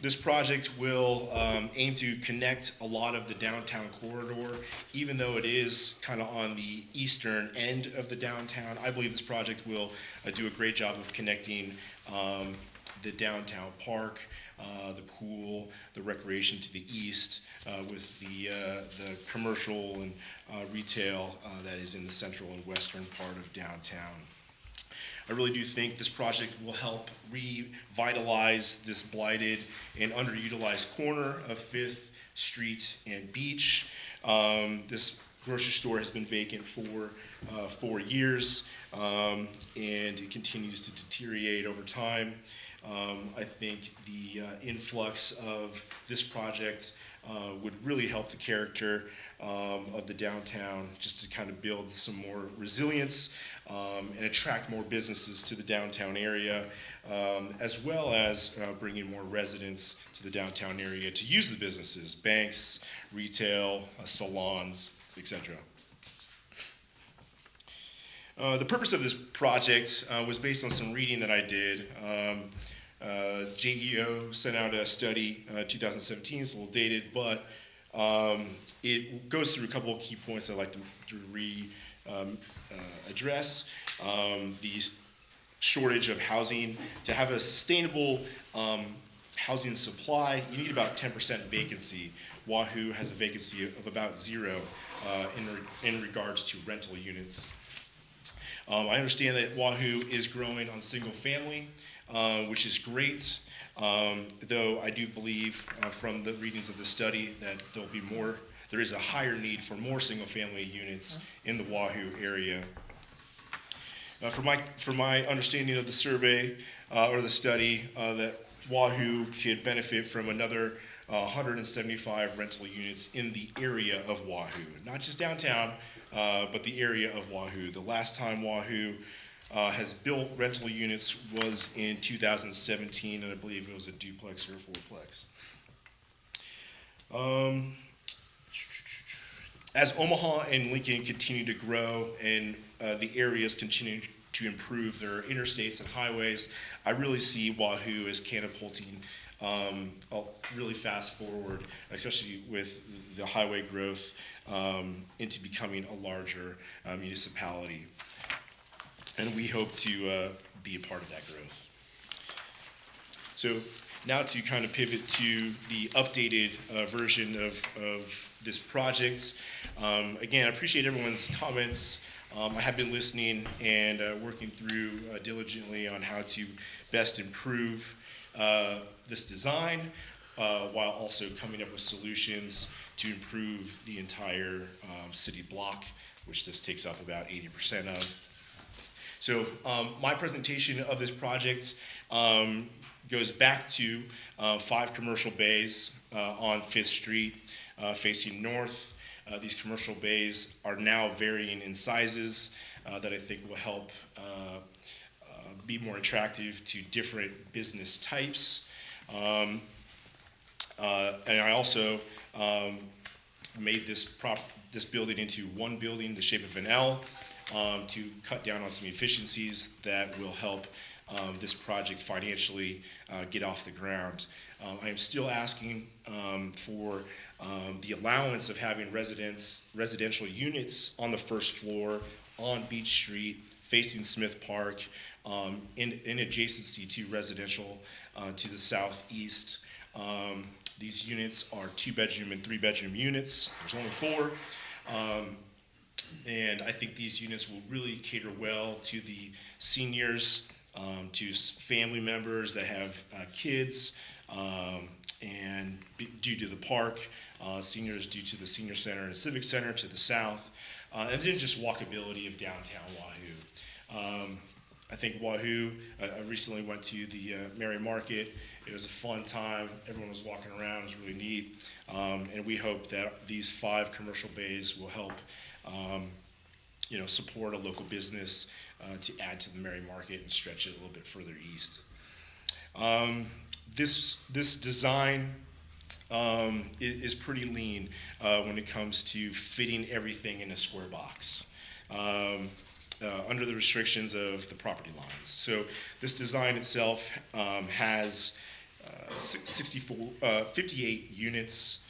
This project will aim to connect a lot of the downtown corridor, even though it is kind of on the eastern end of the downtown. I believe this project will do a great job of connecting the downtown park, the pool, the recreation to the east, with the commercial and retail that is in the central and western part of downtown. I really do think this project will help revitalize this blighted and underutilized corner of 5th Street and Beach. This grocery store has been vacant for 4 years, and it continues to deteriorate over time. I think the influx of this project would really help the character of the downtown, just to kind of build some more resilience and attract more businesses to the downtown area, as well as bringing more residents to the downtown area to use the businesses, banks, retail, salons, etc. The purpose of this project was based on some reading that I did. JEO sent out a study, 2017, it's a little dated, but it goes through a couple of key points I'd like to address. The shortage of housing. To have a sustainable housing supply, you need about 10% vacancy. Wahoo has a vacancy of about 0 in regards to rental units. I understand that Wahoo is growing on single family, which is great, though I do believe from the readings of the study that there is a higher need for more single family units in the Wahoo area. From my understanding of the survey or the study, that Wahoo could benefit from another 175 rental units in the area of Wahoo, not just downtown, but the area of Wahoo. The last time Wahoo has built rental units was in 2017, and I believe it was a duplex or a fourplex. As Omaha and Lincoln continue to grow and the areas continue to improve their interstates and highways, I really see Wahoo as catapulting really fast forward, especially with the highway growth, into becoming a larger municipality. And we hope to be a part of that growth. So now to kind of pivot to the updated version of this project. Again, I appreciate everyone's comments. I have been listening and working through diligently on how to best improve this design, while also coming up with solutions to improve the entire city block, which this takes up about 80% of. So my presentation of this project goes back to 5 commercial bays on 5th Street facing north. These commercial bays are now varying in sizes that I think will help be more attractive to different business types. And I also made this building into one building, the shape of an L, to cut down on some efficiencies that will help this project financially get off the ground. I am still asking for the allowance of having residential units on the first floor on Beach Street, facing Smith Park, in adjacency to residential to the southeast. These units are 2-bedroom and 3-bedroom units. There's only 4. And I think these units will really cater well to the seniors, to family members that have kids, and due to the park, seniors due to the senior center and civic center to the south, and then just walkability of downtown Wahoo. I think Wahoo, I recently went to the Mary Market. It was a fun time. Everyone was walking around. It was really neat. And we hope that these 5 commercial bays will help support a local business to add to the Mary Market and stretch it a little bit further east. This design is pretty lean when it comes to fitting everything in a square box under the restrictions of the property lines. So this design itself has 58 units,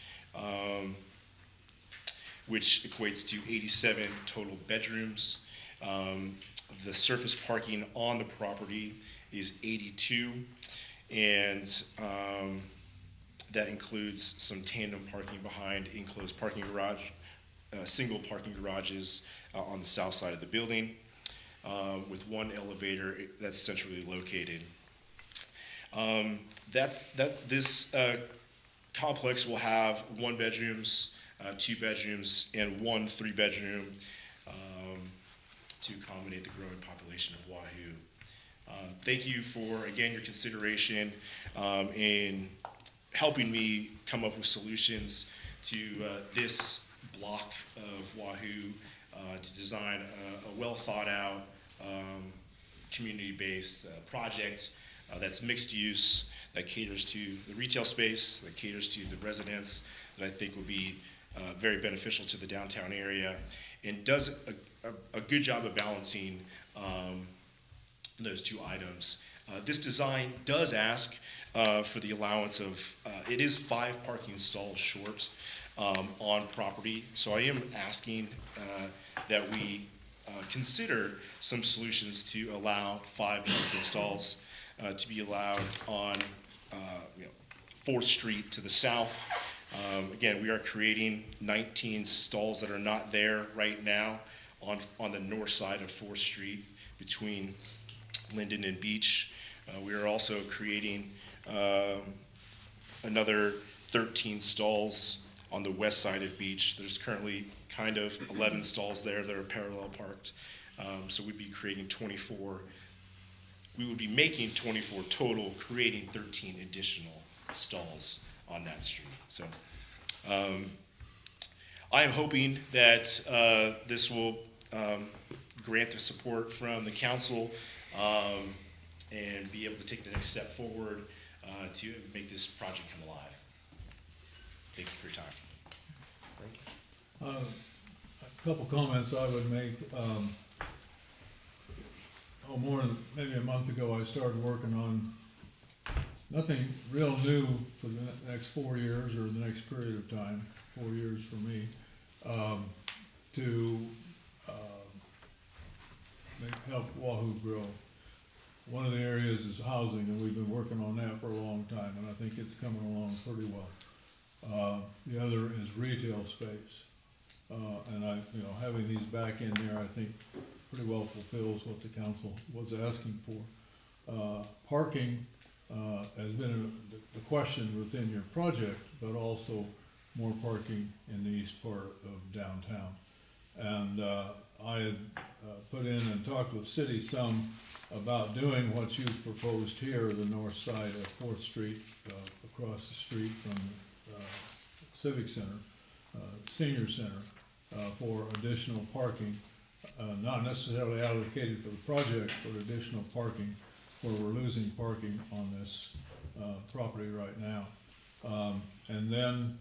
which equates to 87 total bedrooms. The surface parking on the property is 82, and that includes some tandem parking behind enclosed parking garage, single parking garages on the south side of the building, with one elevator that's centrally located. This complex will have 1 bedrooms, 2 bedrooms, and 1 3-bedroom to accommodate the growing population of Wahoo. Thank you for, again, your consideration in helping me come up with solutions to this block of Wahoo to design a well-thought-out, community-based project that's mixed use, that caters to the retail space, that caters to the residents, that I think will be very beneficial to the downtown area, and does a good job of balancing those 2 items. This design does ask for the allowance of, it is 5 parking stalls short on property, so I am asking that we consider some solutions to allow 5 parking stalls to be allowed on 4th Street to the south. Again, we are creating 19 stalls that are not there right now on the north side of 4th Street between Linden and Beach. We are also creating another 13 stalls on the west side of Beach. There's currently kind of 11 stalls there that are parallel parked. So we'd be creating 24. We would be making 24 total, creating 13 additional stalls on that street. So I am hoping that this will grant the support from the council and be able to take the next step forward to make this project come alive. Thank you for your time. A couple comments I would make. More than maybe a month ago, I started working on nothing real new for the next 4 years or the next period of time, 4 years for me, to help Wahoo grow. One of the areas is housing, and we've been working on that for a long time, and I think it's coming along pretty well. The other is retail space, and having these back in there, I think pretty well fulfills what the council was asking for. Parking has been the question within your project, but also more parking in the east part of downtown. And I had put in and talked with city some about doing what you proposed here, the north side of 4th Street, across the street from Civic Center, Senior Center, for additional parking. Not necessarily allocated for the project, but additional parking where we're losing parking on this property right now. And then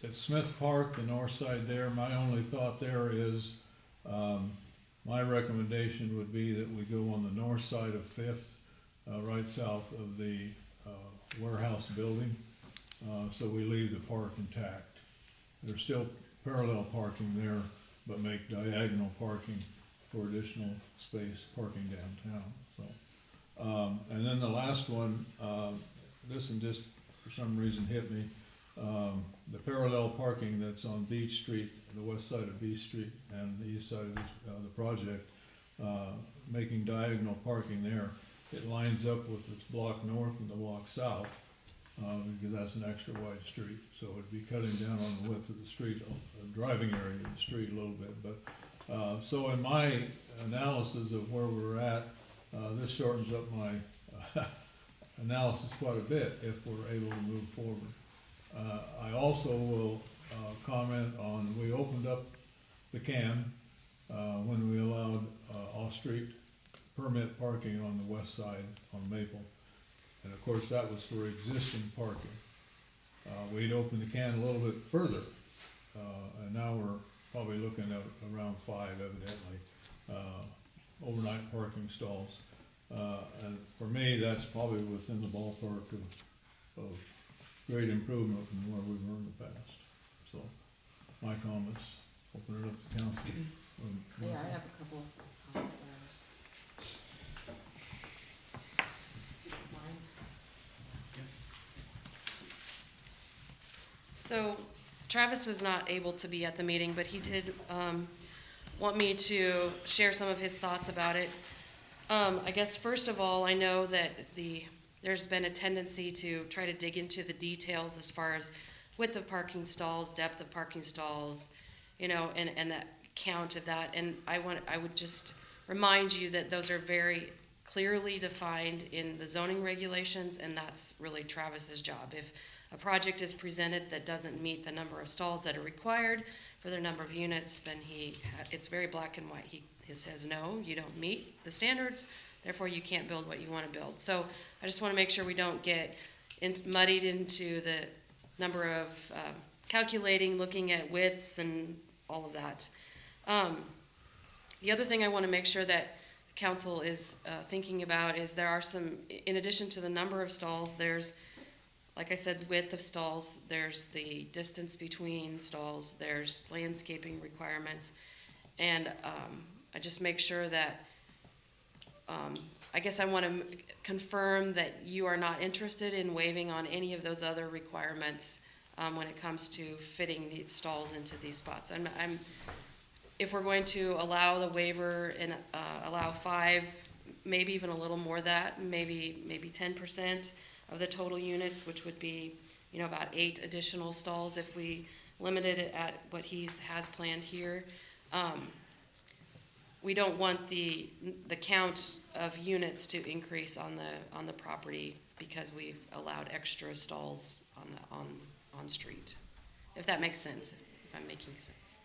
at Smith Park, the north side there, my only thought there is, my recommendation would be that we go on the north side of Fifth, right south of the warehouse building, so we leave the park intact. There's still parallel parking there, but make diagonal parking for additional space parking downtown, so. And then the last one, this one just for some reason hit me. The parallel parking that's on Beach Street, the west side of Beach Street and the east side of the project, making diagonal parking there. It lines up with the block north and the block south, because that's an extra wide street. So it'd be cutting down on the width of the street, driving area of the street a little bit. But so in my analysis of where we're at, this shortens up my analysis quite a bit if we're able to move forward. I also will comment on, we opened up the can when we allowed off-street permit parking on the west side on Maple. And of course, that was for existing parking. We'd opened the can a little bit further, and now we're probably looking at around 5, evidently, overnight parking stalls. And for me, that's probably within the ballpark of great improvement from where we were in the past. So, my comments, open it up to council. Yeah, I have a couple of comments on those. Mine. So Travis was not able to be at the meeting, but he did want me to share some of his thoughts about it. I guess first of all, I know that there's been a tendency to try to dig into the details as far as width of parking stalls, depth of parking stalls, and the count of that. And I would just remind you that those are very clearly defined in the zoning regulations, and that's really Travis's job. If a project is presented that doesn't meet the number of stalls that are required for their number of units, then it's very black and white. He says, no, you don't meet the standards, therefore you can't build what you want to build. So I just want to make sure we don't get muddied into the number of calculating, looking at widths and all of that. The other thing I want to make sure that council is thinking about is there are some, in addition to the number of stalls, there's, like I said, width of stalls, there's the distance between stalls, there's landscaping requirements, and I just make sure that, I guess I want to confirm that you are not interested in waiving on any of those other requirements when it comes to fitting the stalls into these spots. If we're going to allow the waiver and allow 5, maybe even a little more that, maybe 10% of the total units, which would be, about 8 additional stalls if we limited it at what he has planned here. We don't want the count of units to increase on the property because we've allowed extra stalls on street. If that makes sense, if I'm making sense.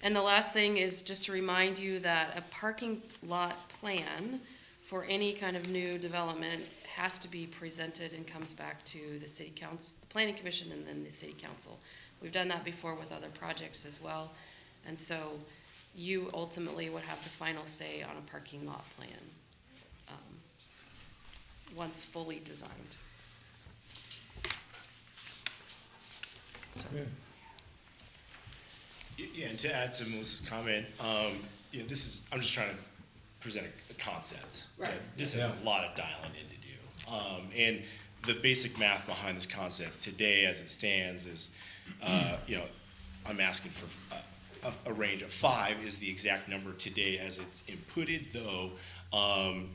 And the last thing is just to remind you that a parking lot plan for any kind of new development has to be presented and comes back to the city council, the planning commission, and then the city council. We've done that before with other projects as well. And so you ultimately would have the final say on a parking lot plan once fully designed. So. Okay. Yeah, and to add to Melissa's comment, I'm just trying to present a concept. Right. This has a lot of dialing in to do. And the basic math behind this concept today as it stands is, I'm asking for a range of 5 is the exact number today as it's inputted, though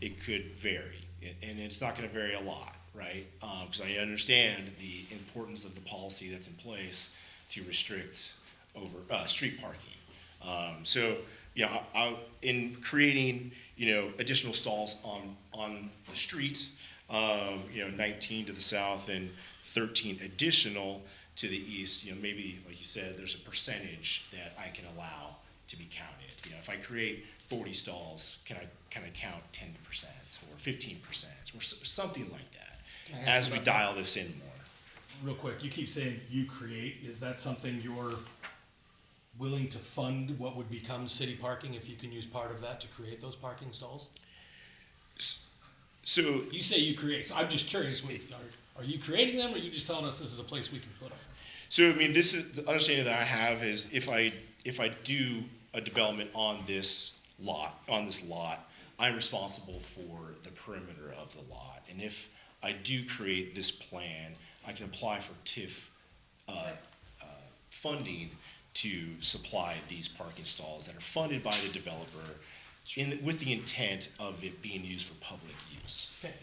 it could vary. And it's not going to vary a lot, right? Because I understand the importance of the policy that's in place to restrict over street parking. In creating, additional stalls on the street, 19 to the south and 13 additional to the east, maybe, like you said, there's a percentage that I can allow to be counted. If I create 40 stalls, can I count 10% or 15% or something like that? Can I ask as you we about dial this in more. Real quick, you keep saying you create, is that something you're willing to fund what would become city parking if you can use part of that to create those parking stalls? So You say you create, so I'm just curious, are you creating them, or are you just telling us this is a place we can put them? So I mean, this is the understanding that I have is if I do a development on this lot, I'm responsible for the perimeter of the lot. And if I do create this plan, I can apply for TIF funding to supply these parking stalls that are funded by the developer with the intent of it being used for public use. Okay.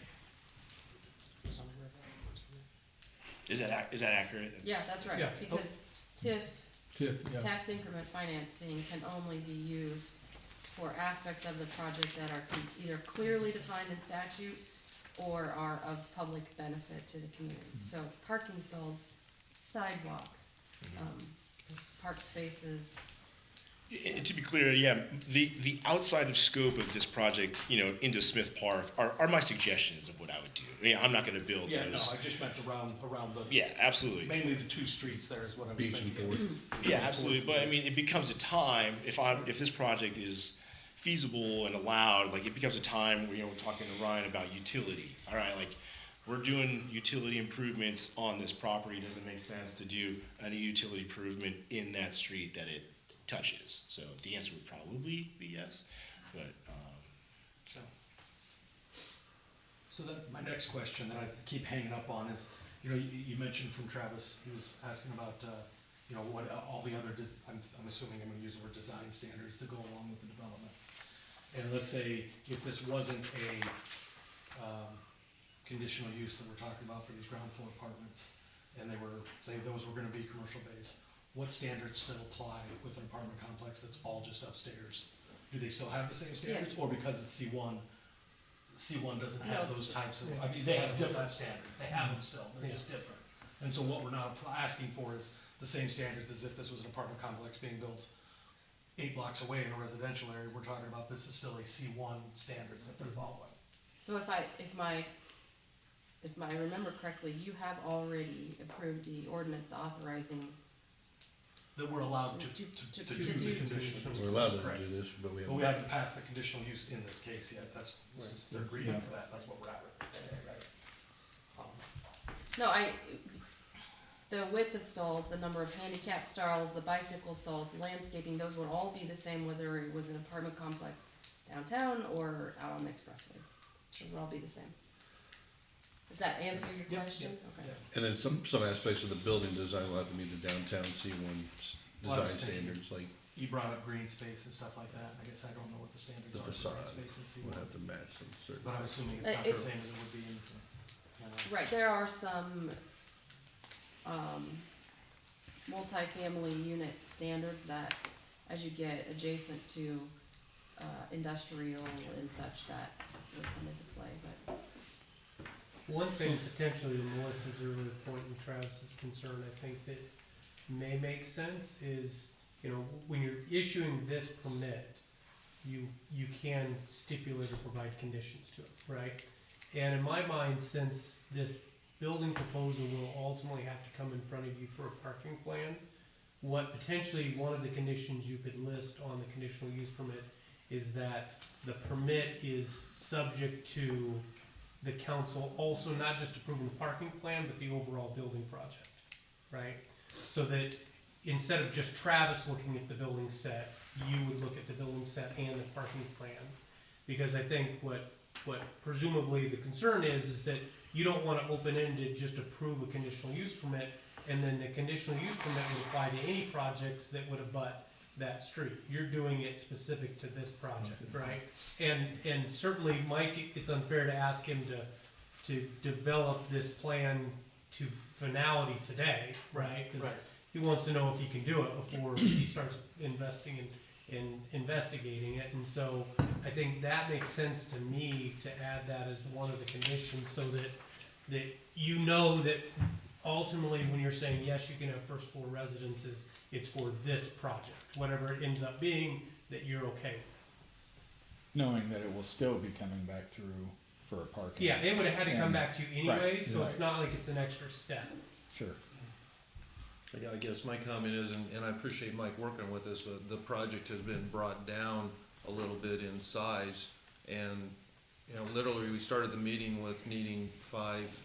Is that accurate? Yeah, that's right, Yeah. because TIF, TIF, yeah. tax increment financing, can only be used for aspects of the project that are either clearly defined in statute or are of public benefit to the community. So parking stalls, sidewalks, park spaces. And to be clear, yeah, the outside of scope of this project, into Smith Park are my suggestions of what I would do. I mean, I'm not gonna build Yeah, no, those. I just meant around the, Yeah, absolutely. mainly the two streets there is what I was Beach and thinking. Yeah, absolutely. But I mean, it becomes a time, if this project is feasible and allowed, like, it becomes a time where, we're talking to Ryan about utility. All right, like, we're doing utility improvements on this property. Does it make sense to do any utility improvement in that street that it touches? So the answer would probably be yes, but, so. So then, my next question that I keep hanging up on is, you mentioned from Travis, he was asking about, what all the other, I'm assuming I'm gonna use the word design standards to go along with the development. And let's say if this wasn't a, conditional use that we're talking about for these ground floor apartments, and those were gonna be commercial bays, what standards still apply with an apartment complex that's all just upstairs? Do they still have the same standards? Yes. Or because it's C1 doesn't have No. those types of, I mean, they have different standards, they have them still, they're just different. And so what we're now asking for is the same standards as if this was an apartment complex being built 8 blocks away in a residential area. We're talking about this is still a C1 standards that they're following. So if I remember correctly, you have already approved the ordinance authorizing. That we're allowed to To do do- the conditional use. We're allowed to Correct. do this, but we But we haven't. haven't passed the conditional use in this case yet, they're agreeing for that, that's what we're at with it. No, the width of stalls, the number of handicap stalls, the bicycle stalls, the landscaping, those would all be the same whether it was an apartment complex downtown or out on the expressway. Those would all be the same. Does that answer your Yep, question? yep, Okay. yep. And then some aspects of the building design will have to meet the downtown C1 Well, I design was thinking- standards, like You brought up green space and stuff like that, I guess I don't know what the standards the are for facade. green space and We'll C1. have to match some certain. But I'm assuming it's not the It's- same as it would be in, Right, there are some, multifamily unit standards that, as you get adjacent to, industrial and such, that would come into play, but. One thing potentially to Melissa's earlier point and Travis's concern, I think that may make sense is, when you're issuing this permit, you can stipulate or provide conditions to it, right? And in my mind, since this building proposal will ultimately have to come in front of you for a parking plan, what potentially one of the conditions you could list on the conditional use permit is that the permit is subject to the council also not just approving the parking plan, but the overall building project, right? So that instead of just Travis looking at the building set, you would look at the building set and the parking plan. Because I think what presumably the concern is that you don't wanna open-ended just approve a conditional use permit, and then the conditional use permit would apply to any projects that would abut that street. You're doing it specific to this project, right? And certainly, Mike, it's unfair to ask him to develop this plan to finality today, right? 'Cause Right. he wants to know if he can do it before he starts investing in investigating it. And so I think that makes sense to me to add that as one of the conditions so that that ultimately when you're saying, yes, you can have first floor residences, it's for this project, whatever it ends up being, that you're okay with. Knowing that it will still be coming back through for a parking. Yeah, it would have had to come And- back to you anyway, right, so it's right. not like it's an extra step. Sure. Yeah, I guess my comment is, and I appreciate Mike working with us, but the project has been brought down a little bit in size. And, you know, literally, we started the meeting with needing 5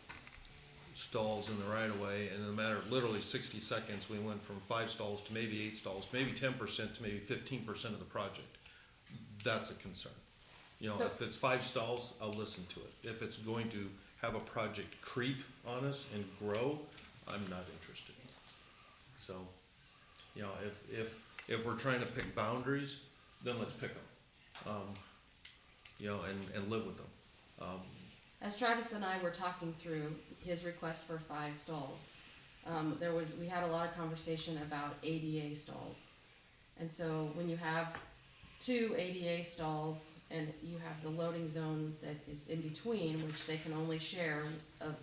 stalls in the right of way, and in a matter of literally 60 seconds, we went from 5 stalls to maybe 8 stalls, maybe 10% to maybe 15% of the project. That's a concern. You know, So- if it's 5 stalls, I'll listen to it. If it's going to have a project creep on us and grow, I'm not interested. So, you know, if we're trying to pick boundaries, then let's pick them. You know, and live with them. As Travis and I were talking through his request for 5 stalls, we had a lot of conversation about ADA stalls. And so when you have 2 ADA stalls and you have the loading zone that is in between, which they can only share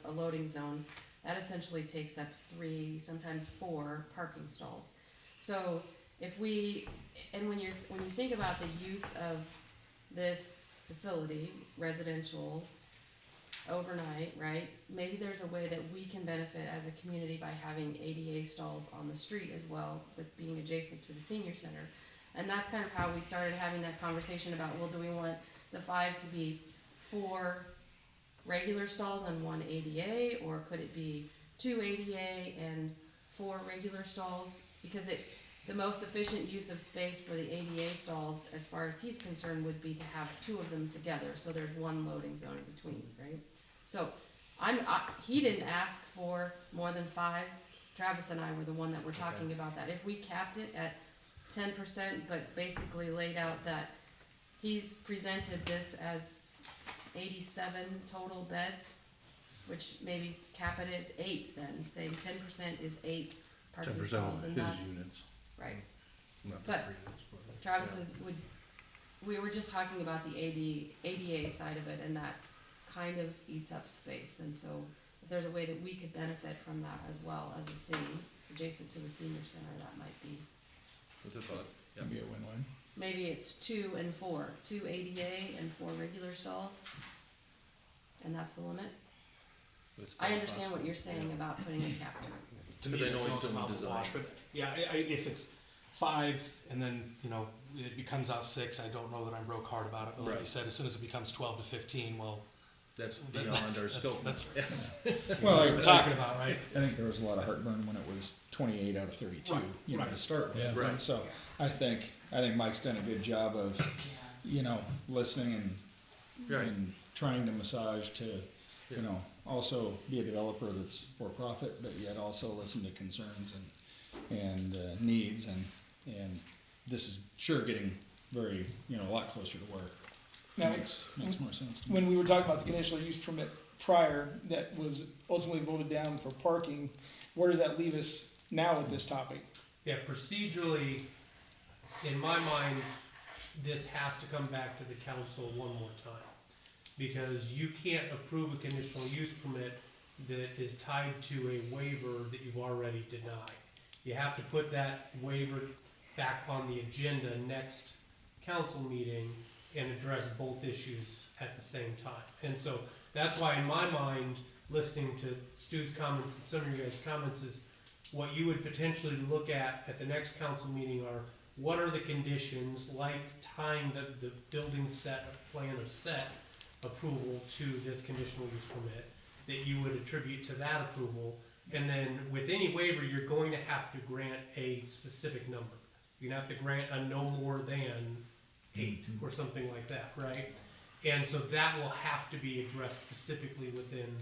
a loading zone, that essentially takes up 3, sometimes 4 parking stalls. So when you think about the use of this facility, residential, overnight, right? Maybe there's a way that we can benefit as a community by having ADA stalls on the street as well, with being adjacent to the senior center. And that's kind of how we started having that conversation about, well, do we want the 5 to be 4 regular stalls and 1 ADA, or could it be 2 ADA and 4 regular stalls? Because the most efficient use of space for the ADA stalls, as far as he's concerned, would be to have 2 of them together, so there's 1 loading zone in between, right? So, he didn't ask for more than 5. Travis and I were the one that were talking about that. If we capped it at 10%, but basically laid out that he's presented this as 87 total beds, which maybe cap it at 8 then, saying 10% is 8 parking 10% stalls, of and his that's, units, right. not the But previous, but. Travis we were just talking about the ADA side of it, and that kind of eats up space, and so if there's a way that we could benefit from that as well as a city, adjacent to the senior center, that might be. What's a thought? Yeah. Maybe a win-win. Maybe it's 2 and 4, 2 ADA and 4 regular stalls, and that's the limit. It's I quite understand what possible. you're saying about putting a cap in it. To Because me, I know it he's comes doing out the the design. wash, but yeah, if it's 5 and then, you know, it becomes out 6, I don't know that I'm broke hard about it, but like you Right. said, as soon as it becomes 12 to 15, well, That's that- beyond our scope. that's Well, what we're talking about, right? I think there was a lot of heartburn when it was 28 out of 32, Right, you know, right. to start with. Yeah. Right. And so I think Mike's done a good job of, you know, listening Right. and trying to massage to, Yeah. you know, also be a developer that's for profit, but yet also listen to concerns and needs, and this is sure getting very, you know, a lot closer to where Now, it makes more sense to me. when we were talking about the conditional use permit prior, that was ultimately voted down for parking, where does that leave us now with this topic? Yeah, procedurally, in my mind, this has to come back to the council one more time. Because you can't approve a conditional use permit that is tied to a waiver that you've already denied. You have to put that waiver back on the agenda next council meeting and address both issues at the same time. And so that's why in my mind, listening to Stu's comments and some of your guys' comments is what you would potentially look at the next council meeting are what are the conditions, like tying the building plan of set approval to this conditional use permit, that you would attribute to that approval. And then with any waiver, you're going to have to grant a specific number. You're gonna have to grant a no more than 8 or something like that, right? And so that will have to be addressed specifically within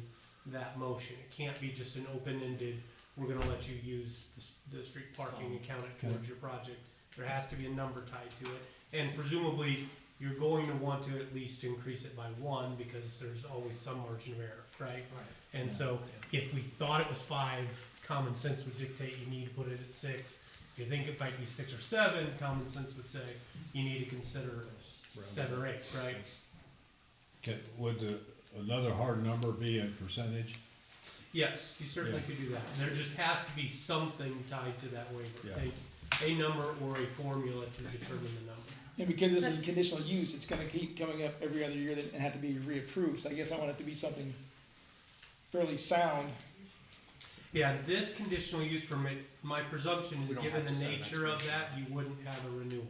that motion. It can't be just an open-ended, we're gonna let you use the street parking and count it towards your project. There has to be a number tied to it. And presumably, you're going to want to at least increase it by 1 because there's always some margin of error, right? And so if we thought it was 5, common sense would dictate you need to put it at 6. If you think it might be 6 or 7, common sense would say you need to consider 7 or 8, right? Would another hard number be a percentage? Yes, you certainly could do that. There just has to be something tied to that waiver. Yeah. A number or a formula to determine the number. And because this is a conditional use, it's gonna keep coming up every other year and have to be reapproved, so I guess I want it to be something fairly sound. Yeah, this conditional use permit, my presumption is We don't given have to the send nature of that, you wouldn't have a renewal.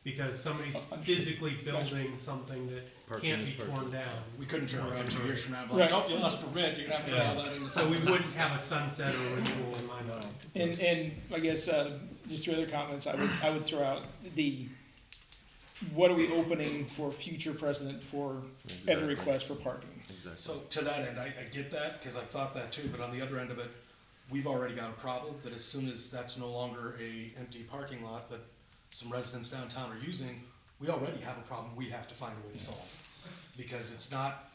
Because somebody's physically building something that Parking can't is be parking. torn down. We couldn't turn around 2 years from now and be Right. like, oh, you lost permit, you're gonna have to put all that in the. So we wouldn't have a sunset or renewal in my mind. And I guess, just two other comments, I would throw out what are we opening for future precedent for other Exactly. requests for parking? Exactly. So to that end, I get that, cause I thought that too, but on the other end of it, we've already got a problem that as soon as that's no longer a empty parking lot that some residents downtown are using, we already have a problem we have to find a way to solve. Because it's not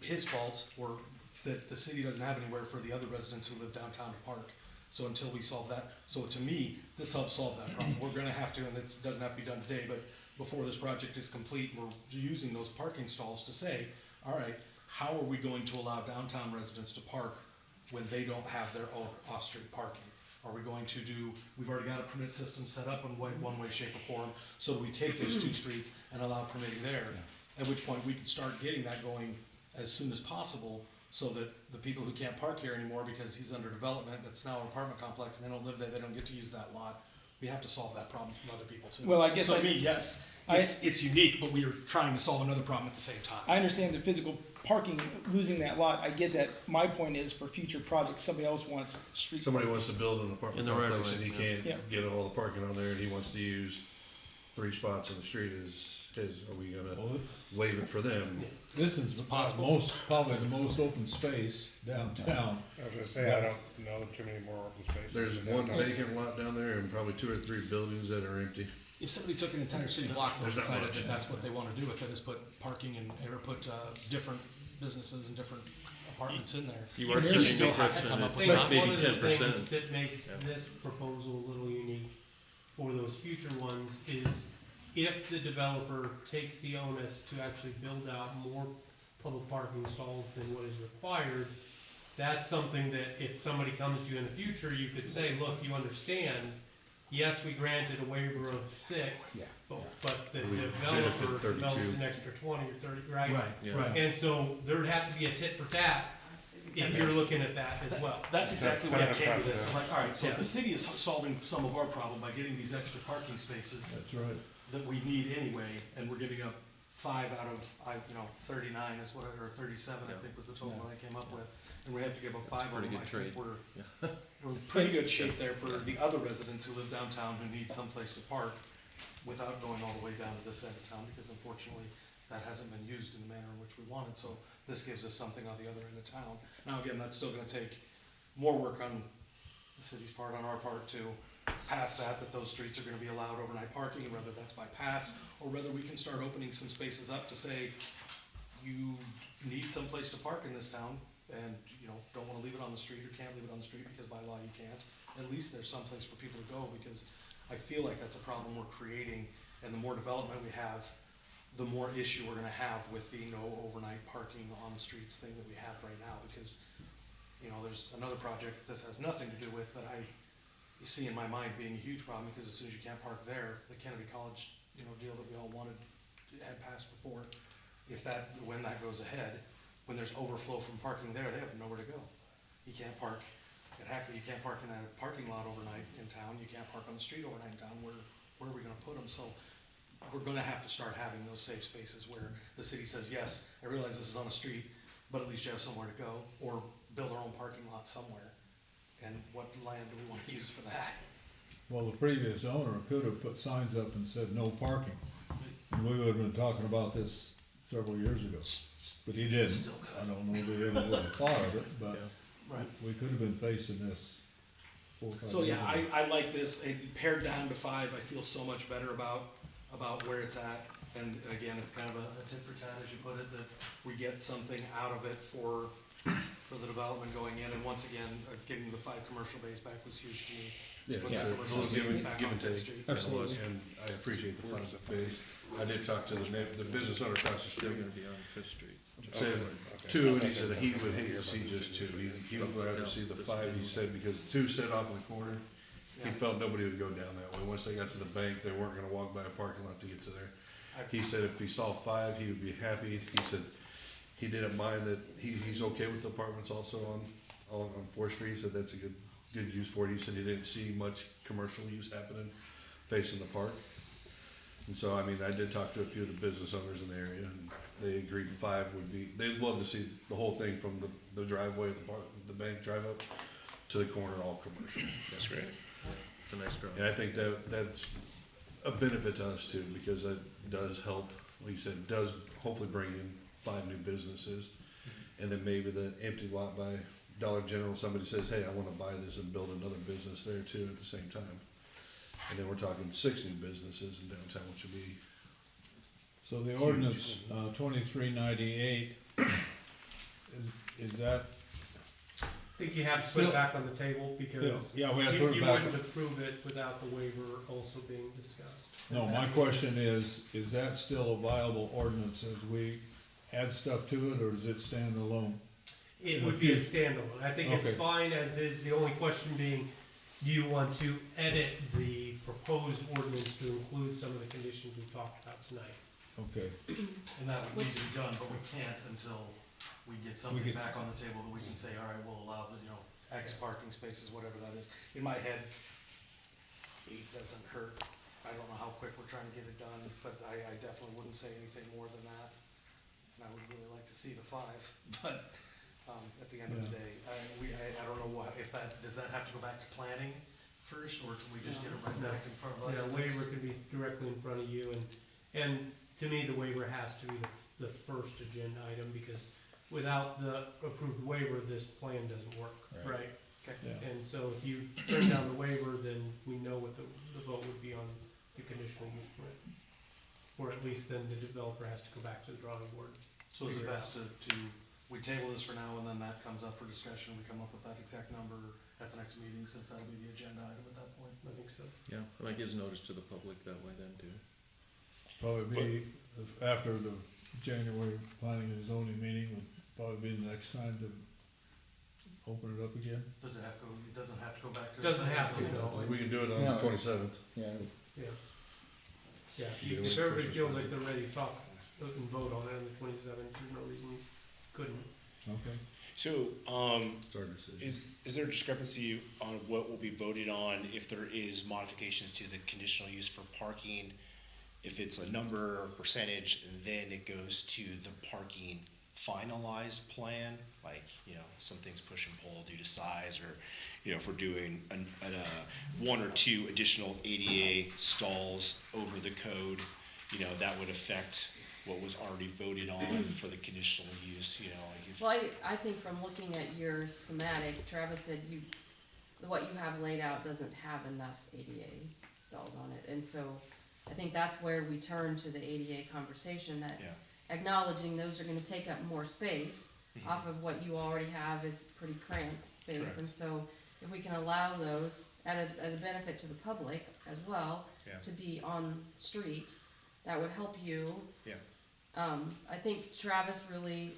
his fault or that the city doesn't have anywhere for the other residents who live downtown to park. So until we solve that, so to me, this helps solve that problem. We're gonna have to, and it doesn't have to be done today, but before this project is complete, we're using those parking stalls to say, all right, how are we going to allow downtown residents to park when they don't have their own off-street parking? Are we going to we've already got a permit system set up in one way, shape, or form, so we take those 2 streets and allow permitting there? At which point, we can start getting that going as soon as possible, so that the people who can't park here anymore because he's under development, it's now an apartment complex, and they don't live there, they don't get to use that lot. We have to solve that problem from other people too. Well, I guess So I- to me, yes, it's unique, but we are trying to solve another problem at the same time. I understand the physical parking, losing that lot, I get that. My point is for future projects, somebody else wants street. Somebody wants to build an apartment In the right of complex and way, he yeah. can't get all the parking on there and he wants to use 3 spots in the street are we gonna Well, waive it for them? this is probably the most open space downtown. I was gonna say, I don't know too many more open spaces. There's one vacant lot down there and probably 2 or 3 buildings that are empty. If somebody took an entire city block and There's not decided much. that that's what they wanna do with it, is put parking and, or put, different businesses and different apartments in there. You are You keeping still the have to come precedent, up I with think an maybe one of the 10%. things that makes Yeah. this proposal a little unique for those future ones is if the developer takes the onus to actually build out more public parking stalls than what is required, that's something that if somebody comes to you in the future, you could say, look, you understand, yes, we granted a waiver of 6, but the We developer benefit developed 32. an extra 20 or 30, right? Yeah. right. And so there'd have to be a tit for tat if you're looking at that as well. That's exactly what I came to this, I'm like, alright, so Yeah. if the city is solving some of our problem by getting these extra parking spaces That's right. that we need anyway, and we're giving up 5 out of, 39 is what, or 37, I think was the total that I came up with. And we have to give up 5 of pretty them, I good think trade. we're in pretty good shape there for the other residents who live downtown who need someplace to park without going all the way down to this end of town, because unfortunately, that hasn't been used in the manner in which we wanted, so this gives us something on the other end of town. Now, again, that's still gonna take more work on the city's part, on our part to pass that those streets are gonna be allowed overnight parking, whether that's by pass, or whether we can start opening some spaces up to say, you need someplace to park in this town, and, don't wanna leave it on the street, or can't leave it on the street because by law you can't. At least there's someplace for people to go, because I feel like that's a problem we're creating, and the more development we have, the more issue we're gonna have with the no overnight parking on the streets thing that we have right now, because, there's another project that this has nothing to do with that I see in my mind being a huge problem, because as soon as you can't park there, the Kennedy College, deal that we all wanted, had passed before, when that goes ahead, when there's overflow from parking there, they have nowhere to go. You can't park at Hackney, you can't park in a parking lot overnight in town, you can't park on the street overnight in town, where are we gonna put them? So we're gonna have to start having those safe spaces where the city says, yes, I realize this is on a street, but at least you have somewhere to go, or build our own parking lot somewhere. And what land do we wanna use for that? Well, the previous owner could have put signs up and said no parking. And we would have been talking about this several years ago, but he didn't. I don't know if he ever would have thought of it, but Right. we could have been facing this 4 or 5 So years yeah, ago. I like this, pared down to 5, I feel so much better about where it's at. And again, it's kind of a tit for tat, as you put it, that we get something out of it for the development going in. And once again, getting the 5 commercial bays back was huge to me. Yeah, Put it's that a commercial little space give back and on Fifth take. Street. Absolutely. And I appreciate the funds phase. I did talk to the business owner across the Still street. gonna be on Fifth Street. Said 2, and he said that he would hate to see just 2. He would rather see the 5, he said, because 2 set off in the corner. He felt nobody would go down that way. Once they got to the bank, they weren't gonna walk by a parking lot to get to there. He said if he saw 5, he would be happy. He said he didn't mind that, he's okay with the apartments also on Fourth Street. He said that's a good use for it. He said he didn't see much commercial use happening facing the park. And so, I mean, I did talk to a few of the business owners in the area, and they agreed 5 would be, they'd love to see the whole thing from the driveway of the bank drive up to the corner, all commercial. That's great. It's a nice drive. And I think that's a benefit to us too, because that does help, like you said, does hopefully bring in 5 new businesses. And then maybe the empty lot by Dollar General, somebody says, hey, I wanna buy this and build another business there too at the same time. And then we're talking 6 new businesses in downtown, which would be, So the ordinance, 2398, is that, I think you have to put Still- it back on the table because Yeah, we have to put it you back. wouldn't approve it without the waiver also being discussed. No, my question is that still a viable ordinance as we add stuff to it, or does it stand alone? It would be a standalone. I think it's Okay. fine as is. The only question being, do you want to edit the proposed ordinance to include some of the conditions we talked about tonight? Okay, And that would need to be done, but we can't until we get something get- back on the table that we can say, all right, we'll allow the, X parking spaces, whatever that is. In my head, 8 doesn't hurt. I don't know how quick we're trying to get it done, but I definitely wouldn't say anything more than that. And I would really like to see the 5, but, at the end of the day, I don't know if does that have to go back to planning first, or can we just get it right back in front of us? Yeah, waiver can be directly in front of you, and to me, the waiver has to be the first agenda item, because without the approved waiver, this plan doesn't work, Right. right? Okay. yeah. And so if you turn down the waiver, then we know what the vote would be on the conditional use permit. Or at least then the developer has to go back to the drawing board. So is it best to, we table this for now, and then that comes up for discussion, we come up with that exact number at the next meeting, since that'll be the agenda item at that point? I think so. Yeah, and that gives notice to the public that way then too. Probably be after the January planning and zoning meeting, would probably be the next time to open it up again. Does it have to, it doesn't have to go back to? Doesn't have to, no. we can do it on Yeah. the 27th. Yeah, Yeah. Yeah, Yeah, if everybody Christmas feels break. like they're ready to talk and vote on it on the 27th, there's no reason you couldn't. Okay. So, It's our decision. is there a discrepancy on what will be voted on if there is modifications to the conditional use for parking? If it's a number or percentage, then it goes to the parking finalized plan, like, some things push and pull due to size, or, if we're doing one or 2 additional ADA stalls over the code, that would affect what was already voted on for the conditional use, like if. Well, I think from looking at your schematic, Travis said what you have laid out doesn't have enough ADA stalls on it, and so I think that's where we turn to the ADA conversation, that Yeah. acknowledging those are gonna take up more space off of what you already have is pretty cramped space, Correct. and so if we can allow those as a benefit to the public as well, Yeah. to be on street, that would help you. Yeah. I think Travis really,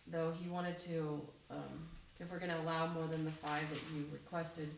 though, he wanted to, if we're gonna allow more than the 5 that you requested,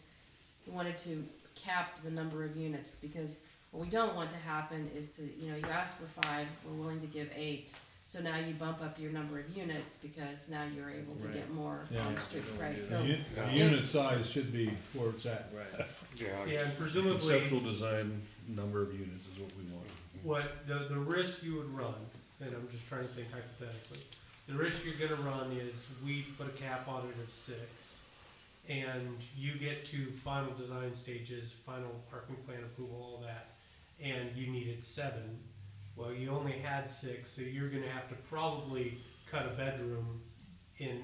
he wanted to cap the number of units, because what we don't want to happen is to, you ask for 5, we're willing to give 8, so now you bump up your number of units, because now you're able to get more Yeah. on the street, right? The So, the unit size should be where it's at. Right. Yeah, and presumably, Conceptual design, number of units is what we want. what the risk you would run, and I'm just trying to think hypothetically, the risk you're gonna run is we put a cap on it of 6, and you get to final design stages, final parking plan approval, all that, and you needed 7. Well, you only had 6, so you're gonna have to probably cut a bedroom in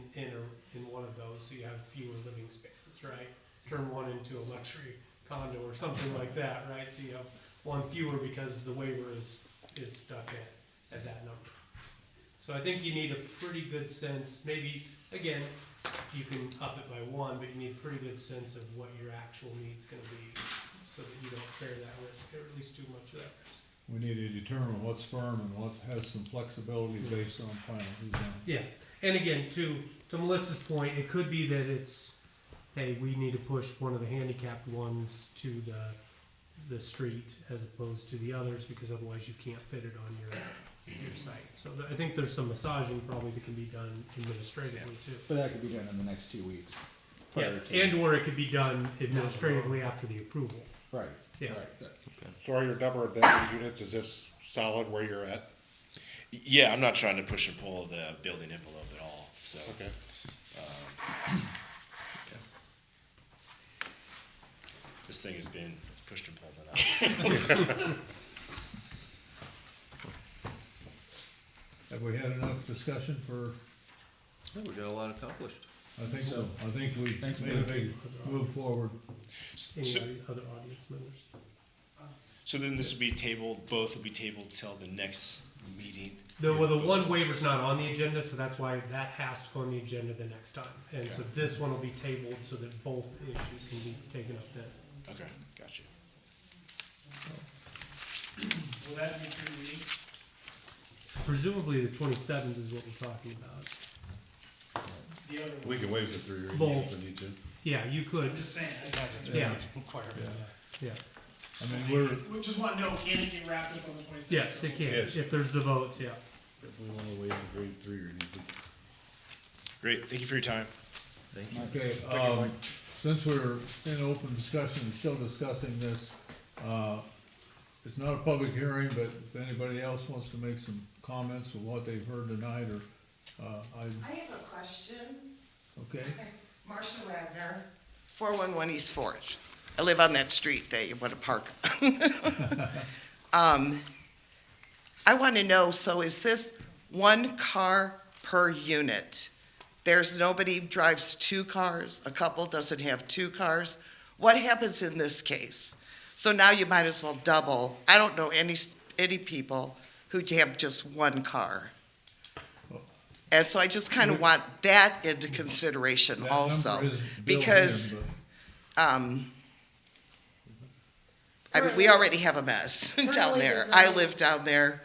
one of those, so you have fewer living spaces, right? Turn one into a luxury condo or something like that, right? So you have one fewer because the waiver is stuck at that number. So I think you need a pretty good sense, maybe, again, you can up it by 1, but you need a pretty good sense of what your actual need's gonna be, so that you don't bear that risk, or at least too much of that risk. We need to determine what's firm and what has some flexibility based on final design. Yeah, and again, to Melissa's point, it could be that it's hey, we need to push one of the handicapped ones to the street as opposed to the others, because otherwise you can't fit it on your site. So I think there's some massaging probably that can be done administratively too. But that could be done in the next 2 weeks. Yeah, prior to- and or it could be done administratively after the approval. Right, Yeah. right. So are your double or better units, is this solid where you're at? Yeah, I'm not trying to push and pull the building envelope at all, so. Okay. This thing has been pushed and pulled enough. Have we had enough discussion for, Yeah, we got a lot accomplished. I think so. I think we Thanks, made a big move forward. Any So, other audience members? so then this will be tabled, both will be tabled till the next meeting? The one waiver's not on the agenda, so that's why that has to go on the agenda the next time. And so this one will be tabled so that both issues can be taken up then. Okay, gotcha. Will that be 3 meetings? Presumably the 27th is what we're talking about. The other We can waive the 3 readings Both. if we need to. Yeah, you could, I'm just saying, yeah, yeah. I mean, we just wanna know, can it get wrapped up on the 27th? Yes, it can, Yes. if there's the votes, yeah. If we wanna waive the grade 3 readings, we can. Great, thank you for your time. okay, since we're in open discussion, and still discussing this, it's not a public hearing, but if anybody else wants to make some comments with what they've heard tonight, or, I have a question. okay? Marcia Wagner, 411 East Fourth. I live on that street that you want to park. I want to know, so is this 1 car per unit? There's nobody drives 2 cars, a couple doesn't have 2 cars? What happens in this case? So now you might as well double. I don't know any people who have just 1 car. And so I just kind of want that into consideration That also. number isn't built Because, in, I mean, we already have a mess down Currently, there. there's I only- live down there,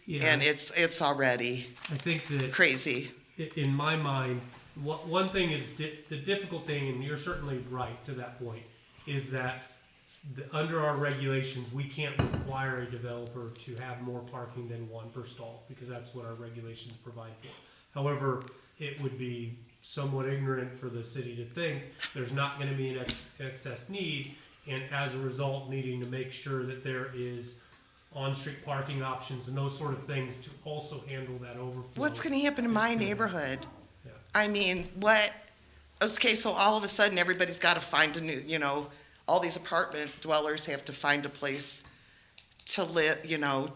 Yeah, and it's already I think that crazy. in my mind, one thing is the difficult thing, and you're certainly right to that point, is that under our regulations, we can't require a developer to have more parking than 1 per stall, because that's what our regulations provide for. However, it would be somewhat ignorant for the city to think there's not gonna be an excess need, and as a result, needing to make sure that there is on-street parking options and those sort of things to also handle that overflow. What's gonna happen in my neighborhood? Yeah. I mean, what? Okay, so all of a sudden, everybody's gotta find a new, all these apartment dwellers have to find a place to live,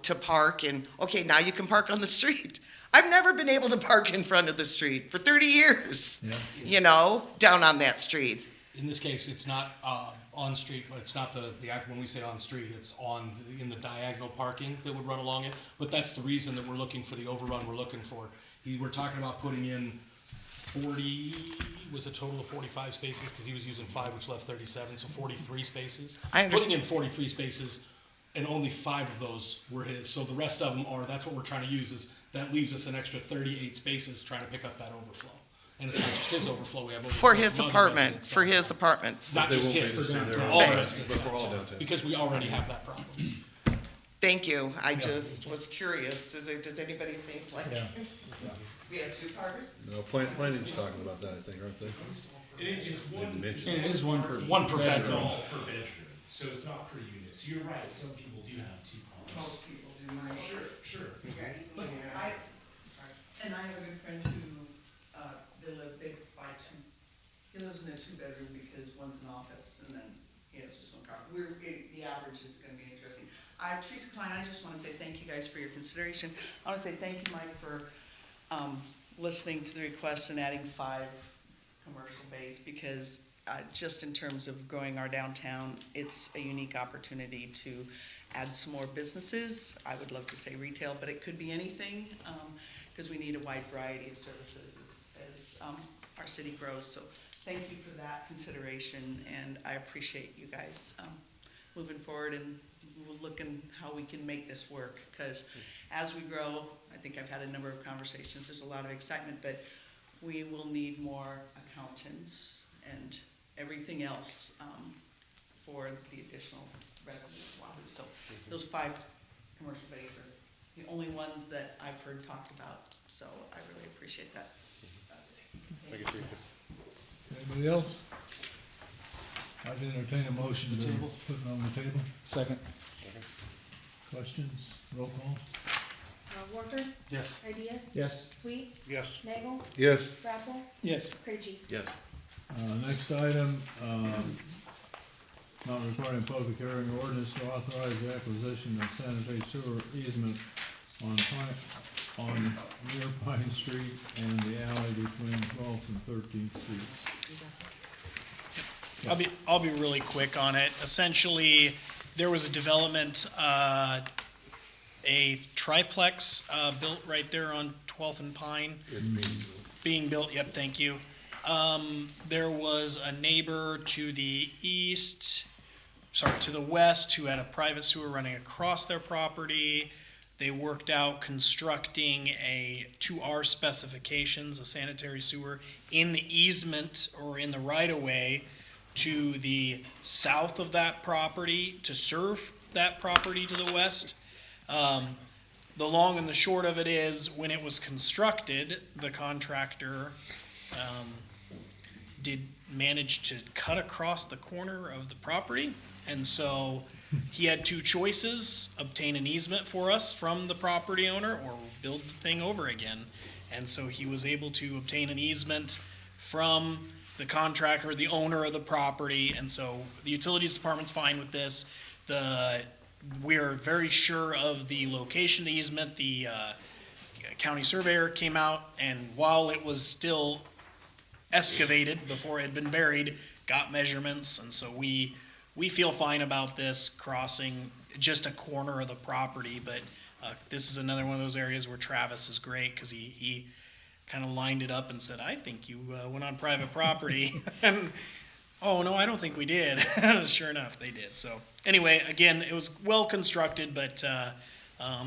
to park, and, okay, now you can park on the street. I've never been able to park in front of the street for 30 years, down on that street. In this case, it's not on street, but it's not when we say on street, it's in the diagonal parking that would run along it. But that's the reason that we're looking for the overrun we're looking for. We're talking about putting in 40, was a total of 45 spaces, because he was using 5, which left 37, so 43 spaces. I understand. Putting in 43 spaces, and only 5 of those were his. So the rest of them that's what we're trying to use, is that leaves us an extra 38 spaces trying to pick up that overflow. And it's not just his overflow, we have overflow For his from other apartment, residents for down his there. apartments. Not They just won't be his, able to for see their all own residents but for all downtown, downtown. because we already have that problem. Thank you. I just was curious. Does anybody think like Yeah. we had 2 cars? No, planning's talking about that, I think, aren't they? It's Didn't mention And it is 1 per. One per bedroom. all per bedroom, so it's not per unit. So you're right, some people do have 2 cars. Most people do mine. Sure. Okay. But Yeah. sorry, and I have a good friend who, they buy 2, he lives in a 2-bedroom because one's an office and then he has just 1 car. The average is gonna be interesting. Teresa Klein, I just wanna say thank you guys for your consideration. I wanna say thank you, Mike, for, listening to the requests and adding 5 commercial bays, because, just in terms of growing our downtown, it's a unique opportunity to add some more businesses. I would love to say retail, but it could be anything, because we need a wide variety of services as our city grows. So thank you for that consideration, and I appreciate you guys moving forward, and we'll look in how we can make this work, because as we grow, I think I've had a number of conversations, there's a lot of excitement, but we will need more accountants and everything else, for the additional residents of Wahoo. So those 5 commercial bays are the only ones that I've heard talked about, so I really appreciate that. Thank you, Chief. Anybody else? I'd entertain a motion to put it on the table. Second. Questions? Roll call? Warford, Yes. Ideas? Yes. Sweet, Yes. Nagel, Yes. Rappel, Yes. Krejci. Yes. Next item, not requiring public hearing ordinance to authorize the acquisition of sanitary sewer easement on near Pine Street and the alley between 12th and 13th Streets. I'll be really quick on it. Essentially, there was a development, a triplex, built right there on 12th and Pine. Being built, yep, thank you. There was a neighbor to the to the west who had a private sewer running across their property. They worked out constructing to our specifications, a sanitary sewer in the easement or in the right-of-way to the south of that property to serve that property to the west. The long and the short of it is, when it was constructed, the contractor did manage to cut across the corner of the property. And so he had 2 choices: obtain an easement for us from the property owner or build the thing over again. And so he was able to obtain an easement from the contractor, the owner of the property. And so the utilities department's fine with this. We're very sure of the location of the easement. The county surveyor came out, and while it was still excavated before it had been buried, got measurements, and so we feel fine about this crossing just a corner of the property. But this is another one of those areas where Travis is great, because he kind of lined it up and said, I think you went on private property. And oh no, I don't think we did. Sure enough, they did. So anyway, again, it was well constructed, but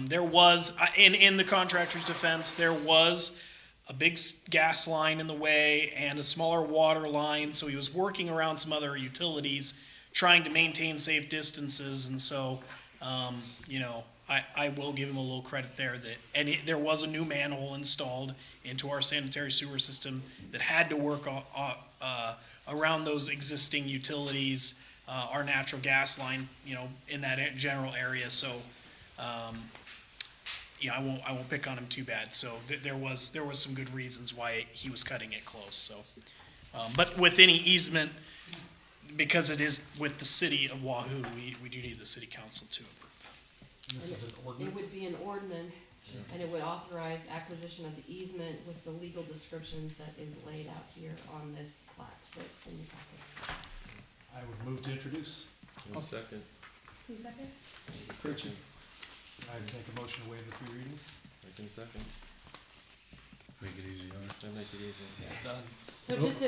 there was, in the contractor's defense, there was a big gas line in the way and a smaller water line. So he was working around some other utilities, trying to maintain safe distances. And so, I will give him a little credit there there was a new manhole installed into our sanitary sewer system that had to work around those existing utilities, our natural gas line, in that general area. So, I won't pick on him too bad. So there was some good reasons why he was cutting it close. So, but with any easement, because it is with the city of Wahoo, we do need the city council to approve. It would be an ordinance, and it would authorize acquisition of the easement with the legal descriptions that is laid out here on this plat that's in your packet. I would move to introduce. One second. Who seconds? I'd make a motion to waive the 3 readings. I can second. Make it easy on I make it easy. Done. So just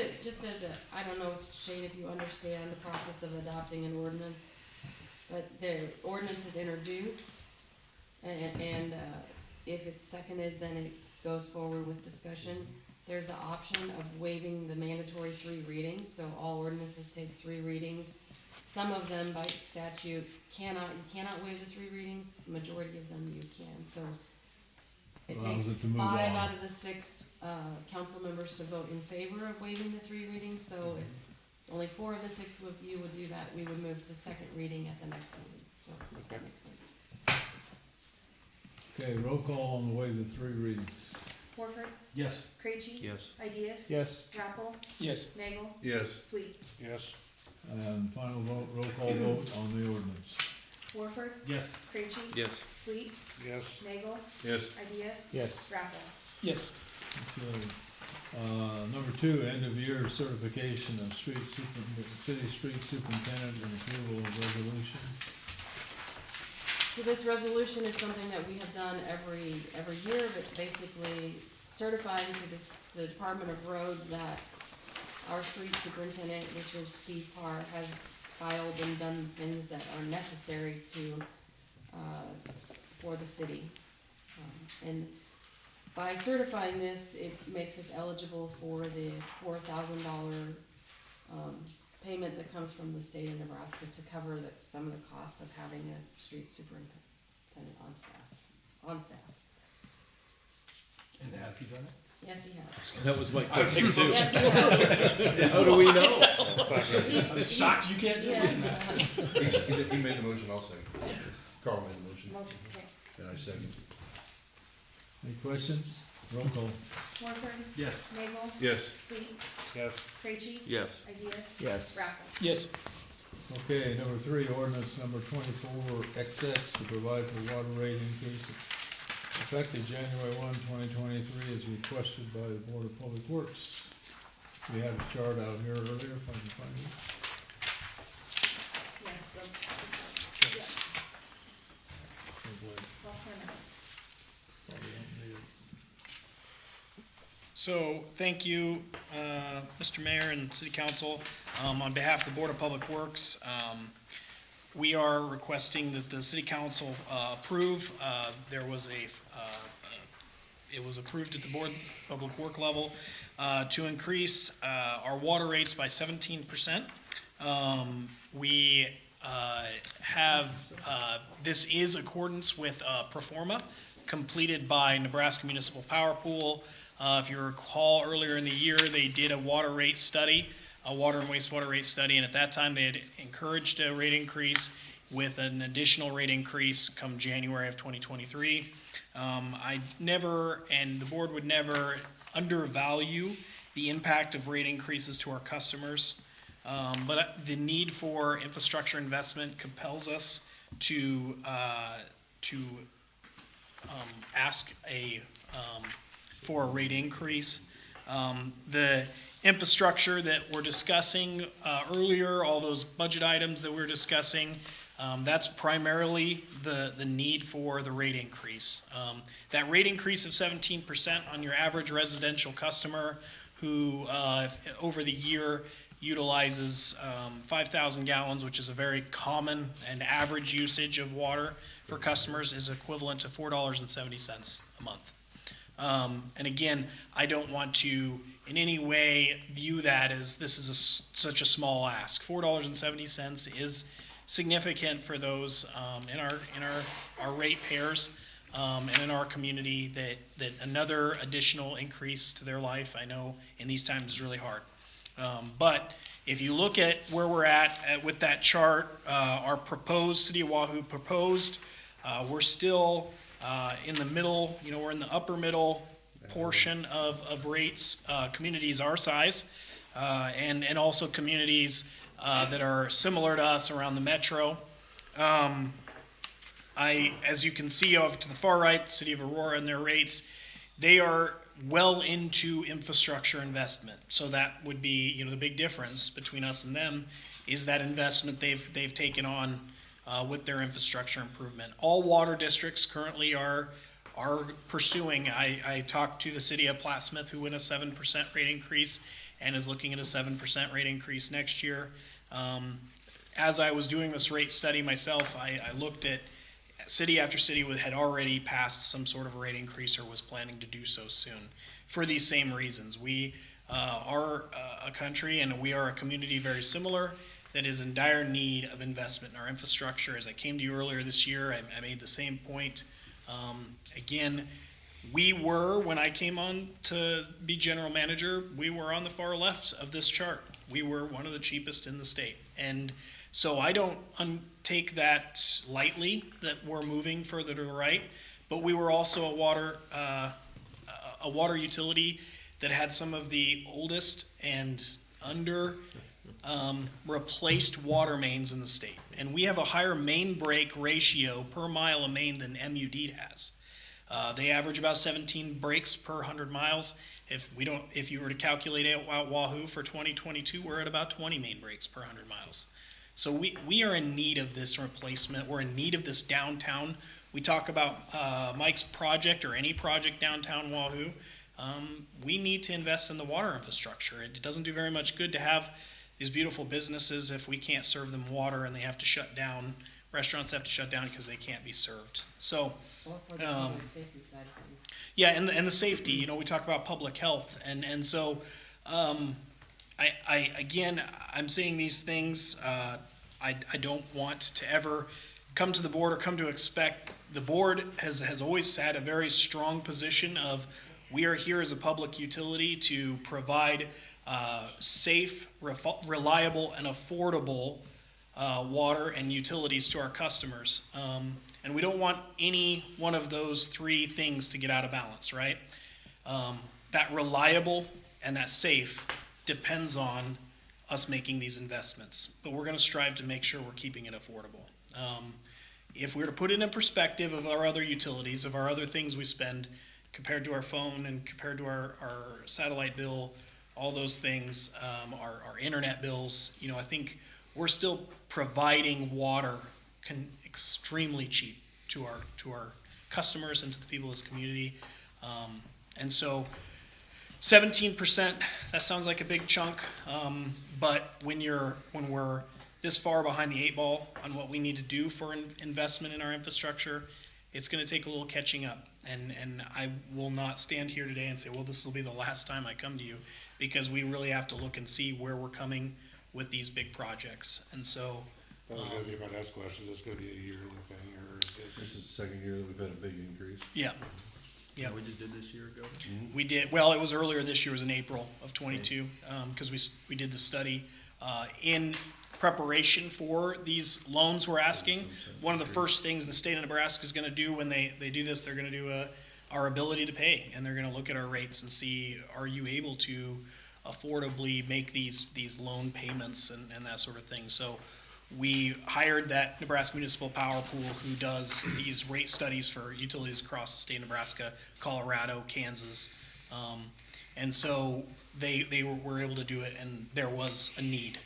as I don't know, Shane, if you understand the process of adopting an ordinance, but the ordinance is introduced, and if it's seconded, then it goes forward with discussion. There's an option of waiving the mandatory 3 readings, so all ordinances take 3 readings. Some of them by statute you cannot waive the 3 readings, the majority of them you can, so it takes Allows it to move 5 on. out of the 6 council members to vote in favor of waiving the 3 readings, so if only 4 of the 6 of you would do that, we would move to 2nd reading at the next meeting, so if that makes sense. Okay, roll call on the way to 3 readings. Warford, Yes. Krejci, Yes. Ideas, Yes. Rappel, Yes. Nagel, Yes. Sweet. Yes. And final vote, roll call vote on the ordinance. Warford, Yes. Krejci, Yes. Sweet, Yes. Nagel, Yes. Ideas, Yes. Rappel. Yes. Okay. Number 2, end of year certification of city street superintendent and approval of resolution. So this resolution is something that we have done every year, but basically certifying to the Department of Roads that our street superintendent, which is Steve Parr, has filed and done things that are necessary for the city. And by certifying this, it makes us eligible for the $4,000 payment that comes from the state of Nebraska to cover some of the costs of having a street superintendent on staff. And has he done it? Yes, he has. That was my question too. Yes, he has. How do we know? I'm shocked you can't just win that. He made the motion, I'll second. Carl made the motion, Motion, okay. and I second. Any questions? Roll call. Warford, Yes. Nagel, Yes. Sweet, Yes. Krejci, Yes. Ideas, Yes. Raffle. Yes. Okay, number 3, ordinance number 24XX to provide for water rate increase effective January 1, 2023, as requested by the Board of Public Works. We had a chart out here earlier, if I can find it. Yes, yeah, I'll find out. Probably don't need it. So, thank you, Mr. Mayor and City Council. On behalf of the Board of Public Works, we are requesting that the City Council approve. There was it was approved at the Board of Public Work level to increase our water rates by 17%. We have, this is accordance with pro forma completed by Nebraska Municipal Power Pool. If you recall, earlier in the year, they did a water rate study, a water and wastewater rate study, and at that time, they had encouraged a rate increase with an additional rate increase come January of 2023. I never, and the board would never undervalue the impact of rate increases to our customers. But the need for infrastructure investment compels us to ask for a rate increase. The infrastructure that we're discussing earlier, all those budget items that we're discussing, that's primarily the need for the rate increase. That rate increase of 17% on your average residential customer who over the year utilizes 5,000 gallons, which is a very common and average usage of water for customers, is equivalent to $4.70 a month. And again, I don't want to in any way view that as this is such a small ask. $4.70 is significant for those in our ratepayers and in our community that another additional increase to their life, I know in these times is really hard. But if you look at where we're at with that chart, our proposed, City of Wahoo proposed, we're still in the middle, we're in the upper middle portion of rates, communities our size, and also communities that are similar to us around the metro. As you can see off to the far right, the City of Aurora and their rates, they are well into infrastructure investment. So that would be, the big difference between us and them is that investment they've taken on with their infrastructure improvement. All water districts currently are pursuing. I talked to the City of Plattsmouth, who went a 7% rate increase and is looking at a 7% rate increase next year. As I was doing this rate study myself, I looked at city after city had already passed some sort of rate increase or was planning to do so soon for these same reasons. We are a country and we are a community very similar that is in dire need of investment in our infrastructure. As I came to you earlier this year, I made the same point. Again, we were, when I came on to be general manager, we were on the far left of this chart. We were one of the cheapest in the state. And so I don't take that lightly that we're moving further to the right, but we were also a water utility that had some of the oldest and replaced water mains in the state. And we have a higher main break ratio per mile of main than MUD has. They average about 17 breaks per 100 miles. If you were to calculate out Wahoo for 2022, we're at about 20 main breaks per 100 miles. So we are in need of this replacement. We're in need of this downtown. We talk about Mike's project or any project downtown Wahoo. We need to invest in the water infrastructure. It doesn't do very much good to have these beautiful businesses if we can't serve them water and they have to shut down. Restaurants have to shut down because they can't be served. So, Or for the public safety side of things. yeah, and the safety. We talk about public health, and so Again, I'm saying these things, I don't want to ever come to the board or come to expect, the board has always had a very strong position of, we are here as a public utility to provide safe, reliable, and affordable water and utilities to our customers. And we don't want any one of those three things to get out of balance, right? That reliable and that safe depends on us making these investments, but we're going to strive to make sure we're keeping it affordable. If we were to put it in perspective of our other utilities, of our other things we spend, compared to our phone and compared to our satellite bill, all those things, our internet bills, I think we're still providing water extremely cheap to our customers and to the people of this community. And so 17%, that sounds like a big chunk, but when we're this far behind the 8 ball on what we need to do for investment in our infrastructure, it's going to take a little catching up. And I will not stand here today and say, well, this will be the last time I come to you, because we really have to look and see where we're coming with these big projects. And so That was gonna be my next question, is this gonna be a yearly thing, or is This this? is the second year that we've had a big increase. yeah. Yeah, We just did this year ago. we did. Well, it was earlier this year. It was in April of '22, because we did the study in preparation for these loans we're asking. One of the first things the state of Nebraska is going to do when they do this, they're going to do our ability to pay, and they're going to look at our rates and see, are you able to affordably make these loan payments and that sort of thing. So we hired that Nebraska Municipal Power Pool who does these rate studies for utilities across the state of Nebraska, Colorado, Kansas. And so they were able to do it, and there was a need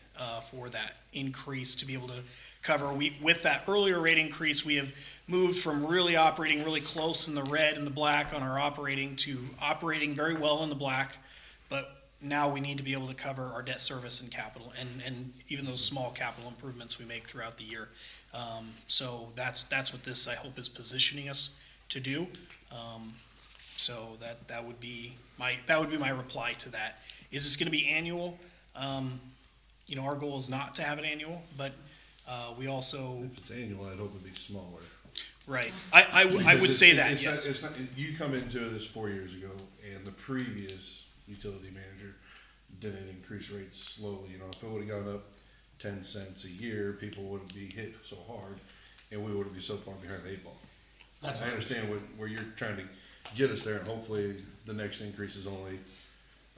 for that increase to be able to cover. With that earlier rate increase, we have moved from really operating really close in the red and the black on our operating to operating very well in the black, but now we need to be able to cover our debt service and capital, and even those small capital improvements we make throughout the year. So that's what this, I hope, is positioning us to do. So that would be my reply to that. Is this going to be annual? Our goal is not to have it annual, but we also, If it's annual, I'd hope it'd be smaller. right. I would say that, It's yes. not, you come into this 4 years ago, and the previous utility manager didn't increase rates slowly. If it would've gone up 10 cents a year, people wouldn't be hit so hard, and we wouldn't be so far behind the 8 ball. I understand where you're trying to get us there, and hopefully the next increase is only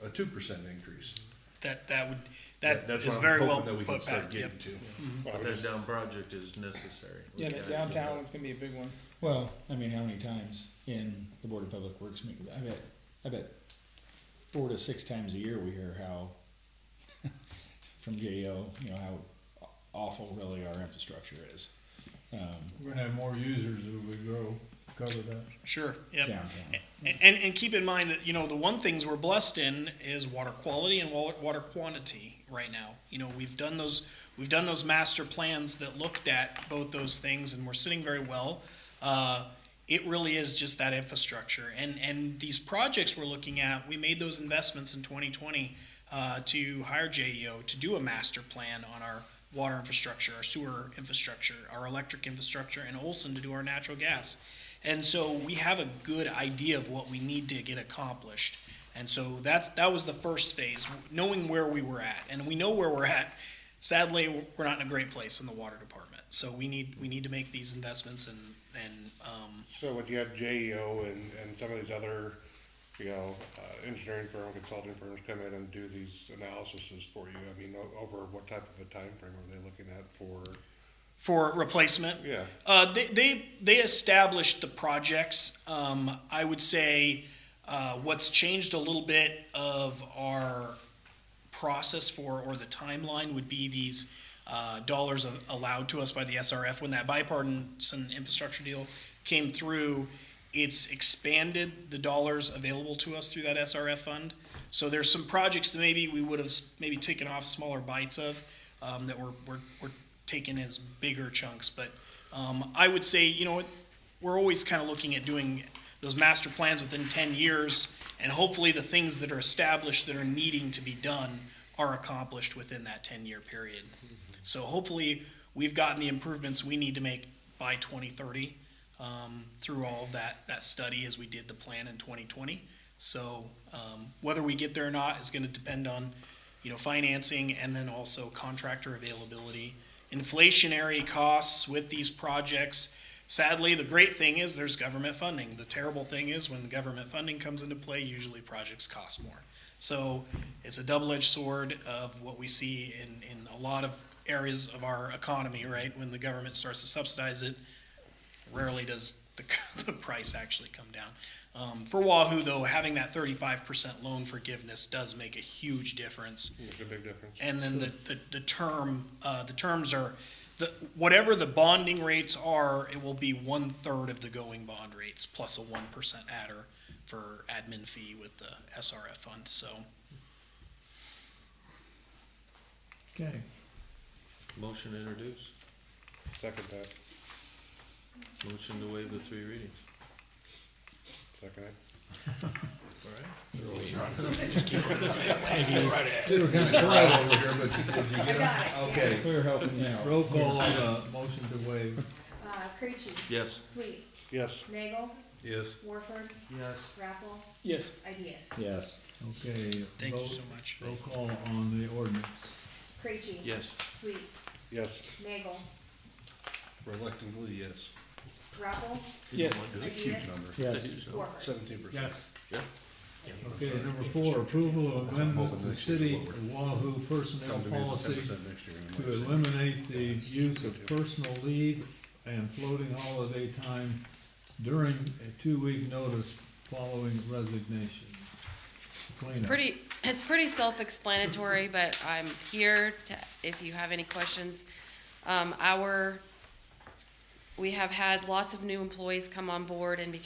a 2% increase. That That's is what very I'm well hoping that we can put start back. getting Yep. to. But that down project is necessary. We Yeah, gotta the do downtown that. one's gonna be a big one. Well, I mean, how many times in the Board of Public Works meeting, I bet 4 to 6 times a year we hear how, from JO, how awful really our infrastructure is. We're gonna have more users as we grow, cover that. Sure, yep. Downtown. And keep in mind that, the one things we're blessed in is water quality and water quantity right now. We've done those master plans that looked at both those things, and we're sitting very well. It really is just that infrastructure. And these projects we're looking at, we made those investments in 2020 to hire JEO to do a master plan on our water infrastructure, our sewer infrastructure, our electric infrastructure, and Olson to do our natural gas. And so we have a good idea of what we need to get accomplished. And so that was the first phase, knowing where we were at. And we know where we're at. Sadly, we're not in a great place in the water department. So we need to make these investments and So when you had JEO and some of these other, engineering firm, consulting firms come in and do these analyses for you, over what type of a time frame are they looking at for replacement. Yeah. They established the projects. I would say what's changed a little bit of our process or the timeline would be these dollars allowed to us by the SRF. When that bipartisan infrastructure deal came through, it's expanded the dollars available to us through that SRF fund. So there's some projects that maybe we would have taken off smaller bites of that we're taken as bigger chunks. But I would say, we're always kind of looking at doing those master plans within 10 years, and hopefully the things that are established that are needing to be done are accomplished within that 10-year period. So hopefully, we've gotten the improvements we need to make by 2030 through all of that study as we did the plan in 2020. So whether we get there or not is going to depend on, financing and then also contractor availability, inflationary costs with these projects. Sadly, the great thing is there's government funding. The terrible thing is when the government funding comes into play, usually projects cost more. So it's a double-edged sword of what we see in a lot of areas of our economy, right? When the government starts to subsidize it, rarely does the price actually come down. For Wahoo, though, having that 35% loan forgiveness does make a huge difference. It's a big difference. And then the terms are, whatever the bonding rates are, it will be 1/3 of the going bond rates plus a 1% adder for admin fee with the SRF fund. So Okay, Motion to introduce. Second that. Motion to waive the 3 readings. Second it. we were kinda quiet over here, but did you I get got it? it. Okay, We're helping you out. roll call on the motion to waive. Creachy. Yes. Sweet. Yes. Nagel. Yes. Warford. Yes. Rappel. Yes. Ideas. Yes. Okay. thank you vote- so much. Roll call on the ordinance. Creachy. Yes. Sweet. Yes. Nagel. Reluctantly, yes. Rappel. Yes. It's a huge Ideas. number. Yes. Warford. 17%. Yes. Okay, number 4, approval of amendment to city Wahoo personnel Come to me with policy 10% next year, and I to might say, eliminate the use of personal leave and floating holiday time during a 2-week notice following resignation. Cleanup. It's pretty self-explanatory, but I'm here to, if you have any questions. We have had lots of new employees come on board, and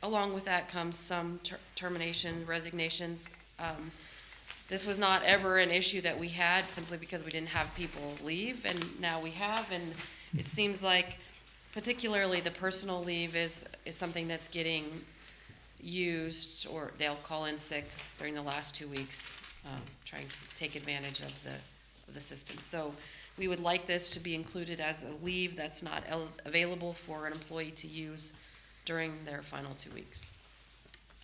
along with that comes some termination, resignations. This was not ever an issue that we had simply because we didn't have people leave, and now we have, and it seems like particularly the personal leave is something that's getting used, or they'll call in sick during the last 2 weeks, trying to take advantage of the system. So we would like this to be included as a leave that's not available for an employee to use during their final 2 weeks.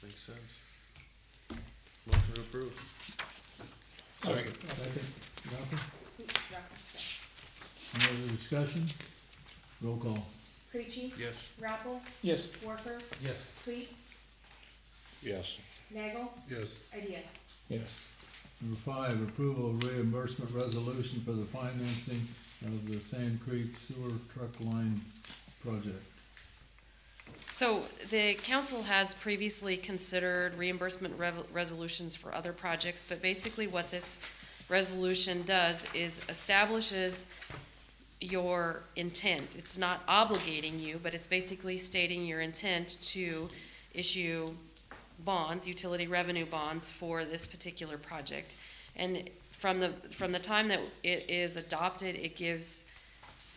Makes sense. Motion to approve. Second. Malcolm? Any other discussion? Roll call. Creachy. Yes. Rappel. Yes. Warford. Yes. Sweet. Yes. Nagel. Yes. Ideas. Yes. Number 5, approval of reimbursement resolution for the financing of the Sand Creek Sewer Truck Line project. So the council has previously considered reimbursement resolutions for other projects, but basically what this resolution does is establishes your intent. It's not obligating you, but it's basically stating your intent to issue bonds, utility revenue bonds for this particular project. And from the time that it is adopted, it gives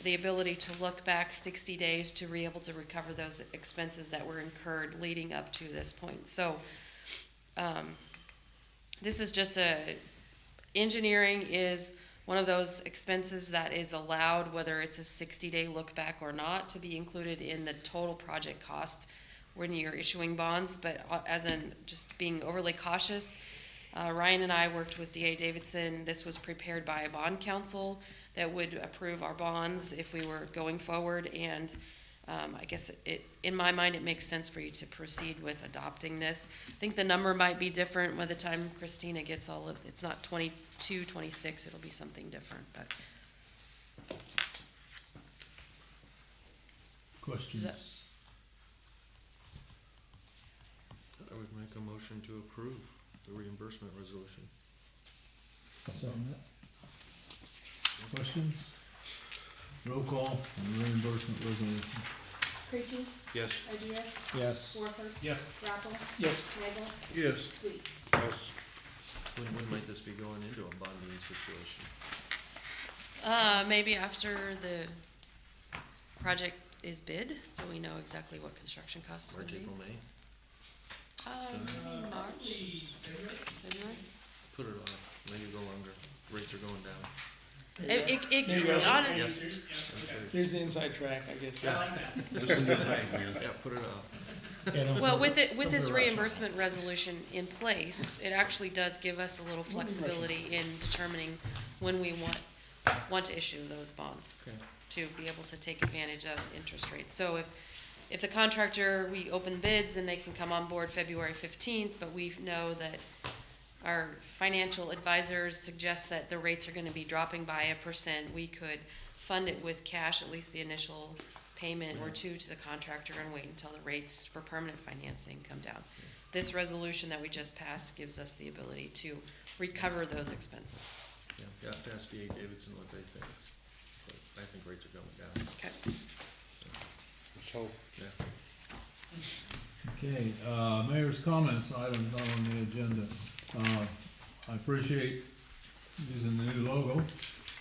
the ability to look back 60 days to be able to recover those expenses that were incurred leading up to this point. So this is just engineering is one of those expenses that is allowed, whether it's a 60-day look back or not, to be included in the total project cost when you're issuing bonds. But as in just being overly cautious, Ryan and I worked with DA Davidson. This was prepared by a bond counsel that would approve our bonds if we were going forward. And I guess in my mind, it makes sense for you to proceed with adopting this. I think the number might be different by the time Christina gets all of, it's not 22, 26, it'll be something different, but. Questions? I would make a motion to approve the reimbursement resolution. I'll second that. Questions? Roll call on the reimbursement resolution. Creachy. Yes. Ideas. Yes. Warford. Yes. Rappel. Yes. Nagel. Yes. Sweet. Yes. When might this be going into a bonding situation? Maybe after the project is bid, so we know exactly what construction costs will March, be. April, May? March, February? Put it off, maybe go longer. Maybe I'll- Here's the inside track, I guess. I like that. Listen to the bank, man. Yeah, put it off. Well, with this reimbursement resolution in place, it actually does give us a little flexibility in determining when we want to issue those bonds to be able to take advantage of interest rates. So if the contractor, we open bids and they can come on board February 15th, but we know that our financial advisors suggest that the rates are gonna be dropping by 1%, we could fund it with cash, at least the initial payment or two to the contractor, and wait until the rates for permanent financing come down. This resolution that we just passed gives us the ability to recover those expenses. Yeah, you have to ask D.A. Davidson what they think, but I think rates are going down. Okay. So, Yeah. Okay, mayor's comments, items not on the agenda. I appreciate using the new logo.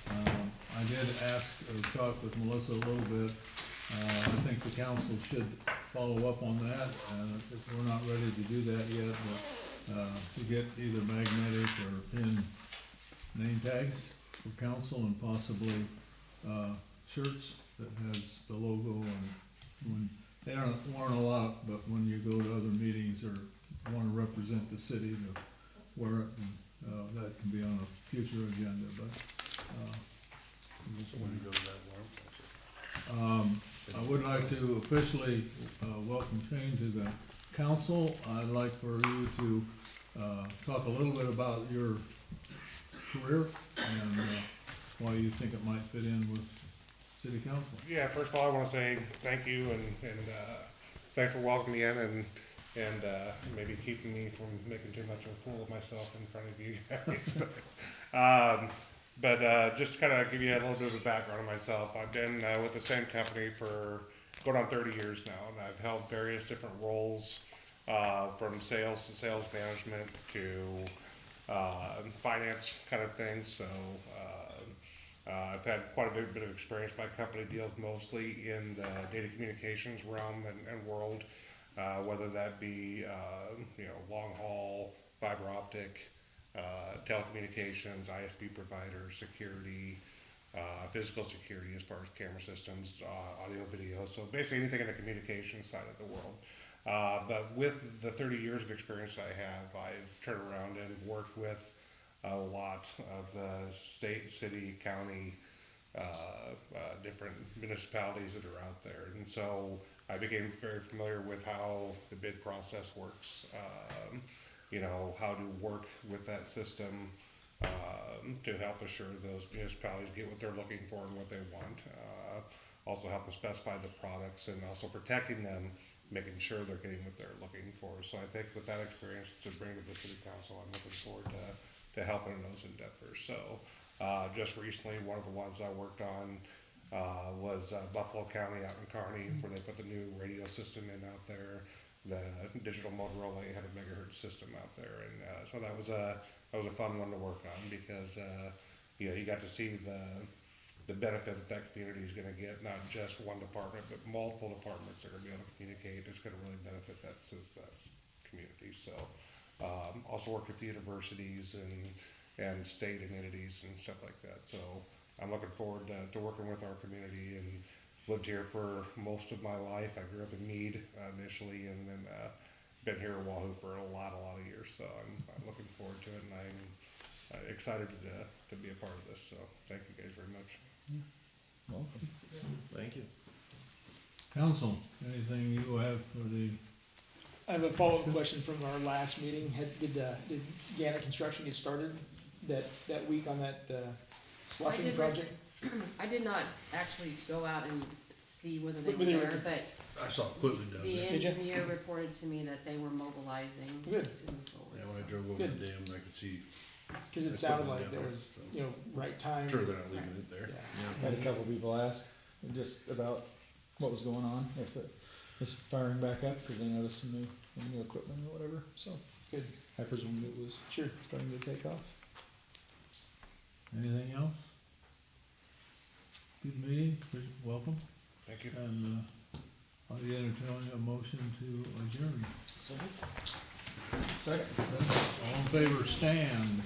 I did ask or talk with Melissa a little bit. I think the council should follow up on that. If we're not ready to do that yet, but, to get either magnetic or pin name tags for council and possibly, shirts that has the logo, and when, they aren't a lot, but when you go to other meetings or wanna represent the city to wear it, and, that can be on a future agenda, but, so when you go to that one, I would like to officially, welcome Shane to the council. I'd like for you to, talk a little bit about your career and, why you think it might fit in with city council. yeah, first of all, I wanna say thank you and thanks for welcoming me in and maybe keeping me from making too much of a fool of myself in front of you guys. But just to kind of give you a little bit of a background on myself, I've been with the same company for going on 30 years now, and I've held various different roles from sales to sales management to finance kind of things. So I've had quite a bit of experience. My company deals mostly in the data communications realm and world, whether that be long haul, fiber optic, telecommunications, ISP providers, security, physical security as far as camera systems, audio, video, so basically anything in the communications side of the world. But with the 30 years of experience I have, I've turned around and worked with a lot of the state, city, county, different municipalities that are out there. And so I became very familiar with how the bid process works, how to work with that system to help assure those municipalities get what they're looking for and what they want. Also help them specify the products and also protecting them, making sure they're getting what they're looking for. So I think with that experience to bring to the city council, I'm looking forward to helping in those endeavors. So just recently, one of the ones I worked on was Buffalo County out in Kearney, where they put the new radio system in out there. The digital Motorola 800 megahertz system out there, and so that was a fun one to work on because you got to see the benefits that community is going to get, not just one department, but multiple departments that are going to be able to communicate. It's going to really benefit that community. So also worked with the universities and state entities and stuff like that. So I'm looking forward to working with our community, and lived here for most of my life. I grew up in Meade initially, and then been here in Wahoo for a lot of years. So I'm looking forward to it, and I'm excited to be a part of this. So thank you guys very much. Welcome. Thank you. Council, anything you have for the, I have a follow-up question from our last meeting. Did Gannett Construction get started that week on that sloughing project? I did not actually go out and see whether they But were they there, were- but I saw equipment down the there. Did ya? engineer reported to me that they were mobilizing to Good. move forward. Yeah, when I so. drove over the dam, I could see, Cause it That's sounded what like we there did, was, so. right time. I'm sure they're not leaving it there. Yeah. Had a couple people ask just about what was going on, if it was firing back up, because they noticed some new equipment or whatever, so. Good. I presumed it was Sure. starting to take off. anything else? Good meeting, welcome, Thank you. and, I'll entertain a motion to adjourn. Second. All in favor, stand.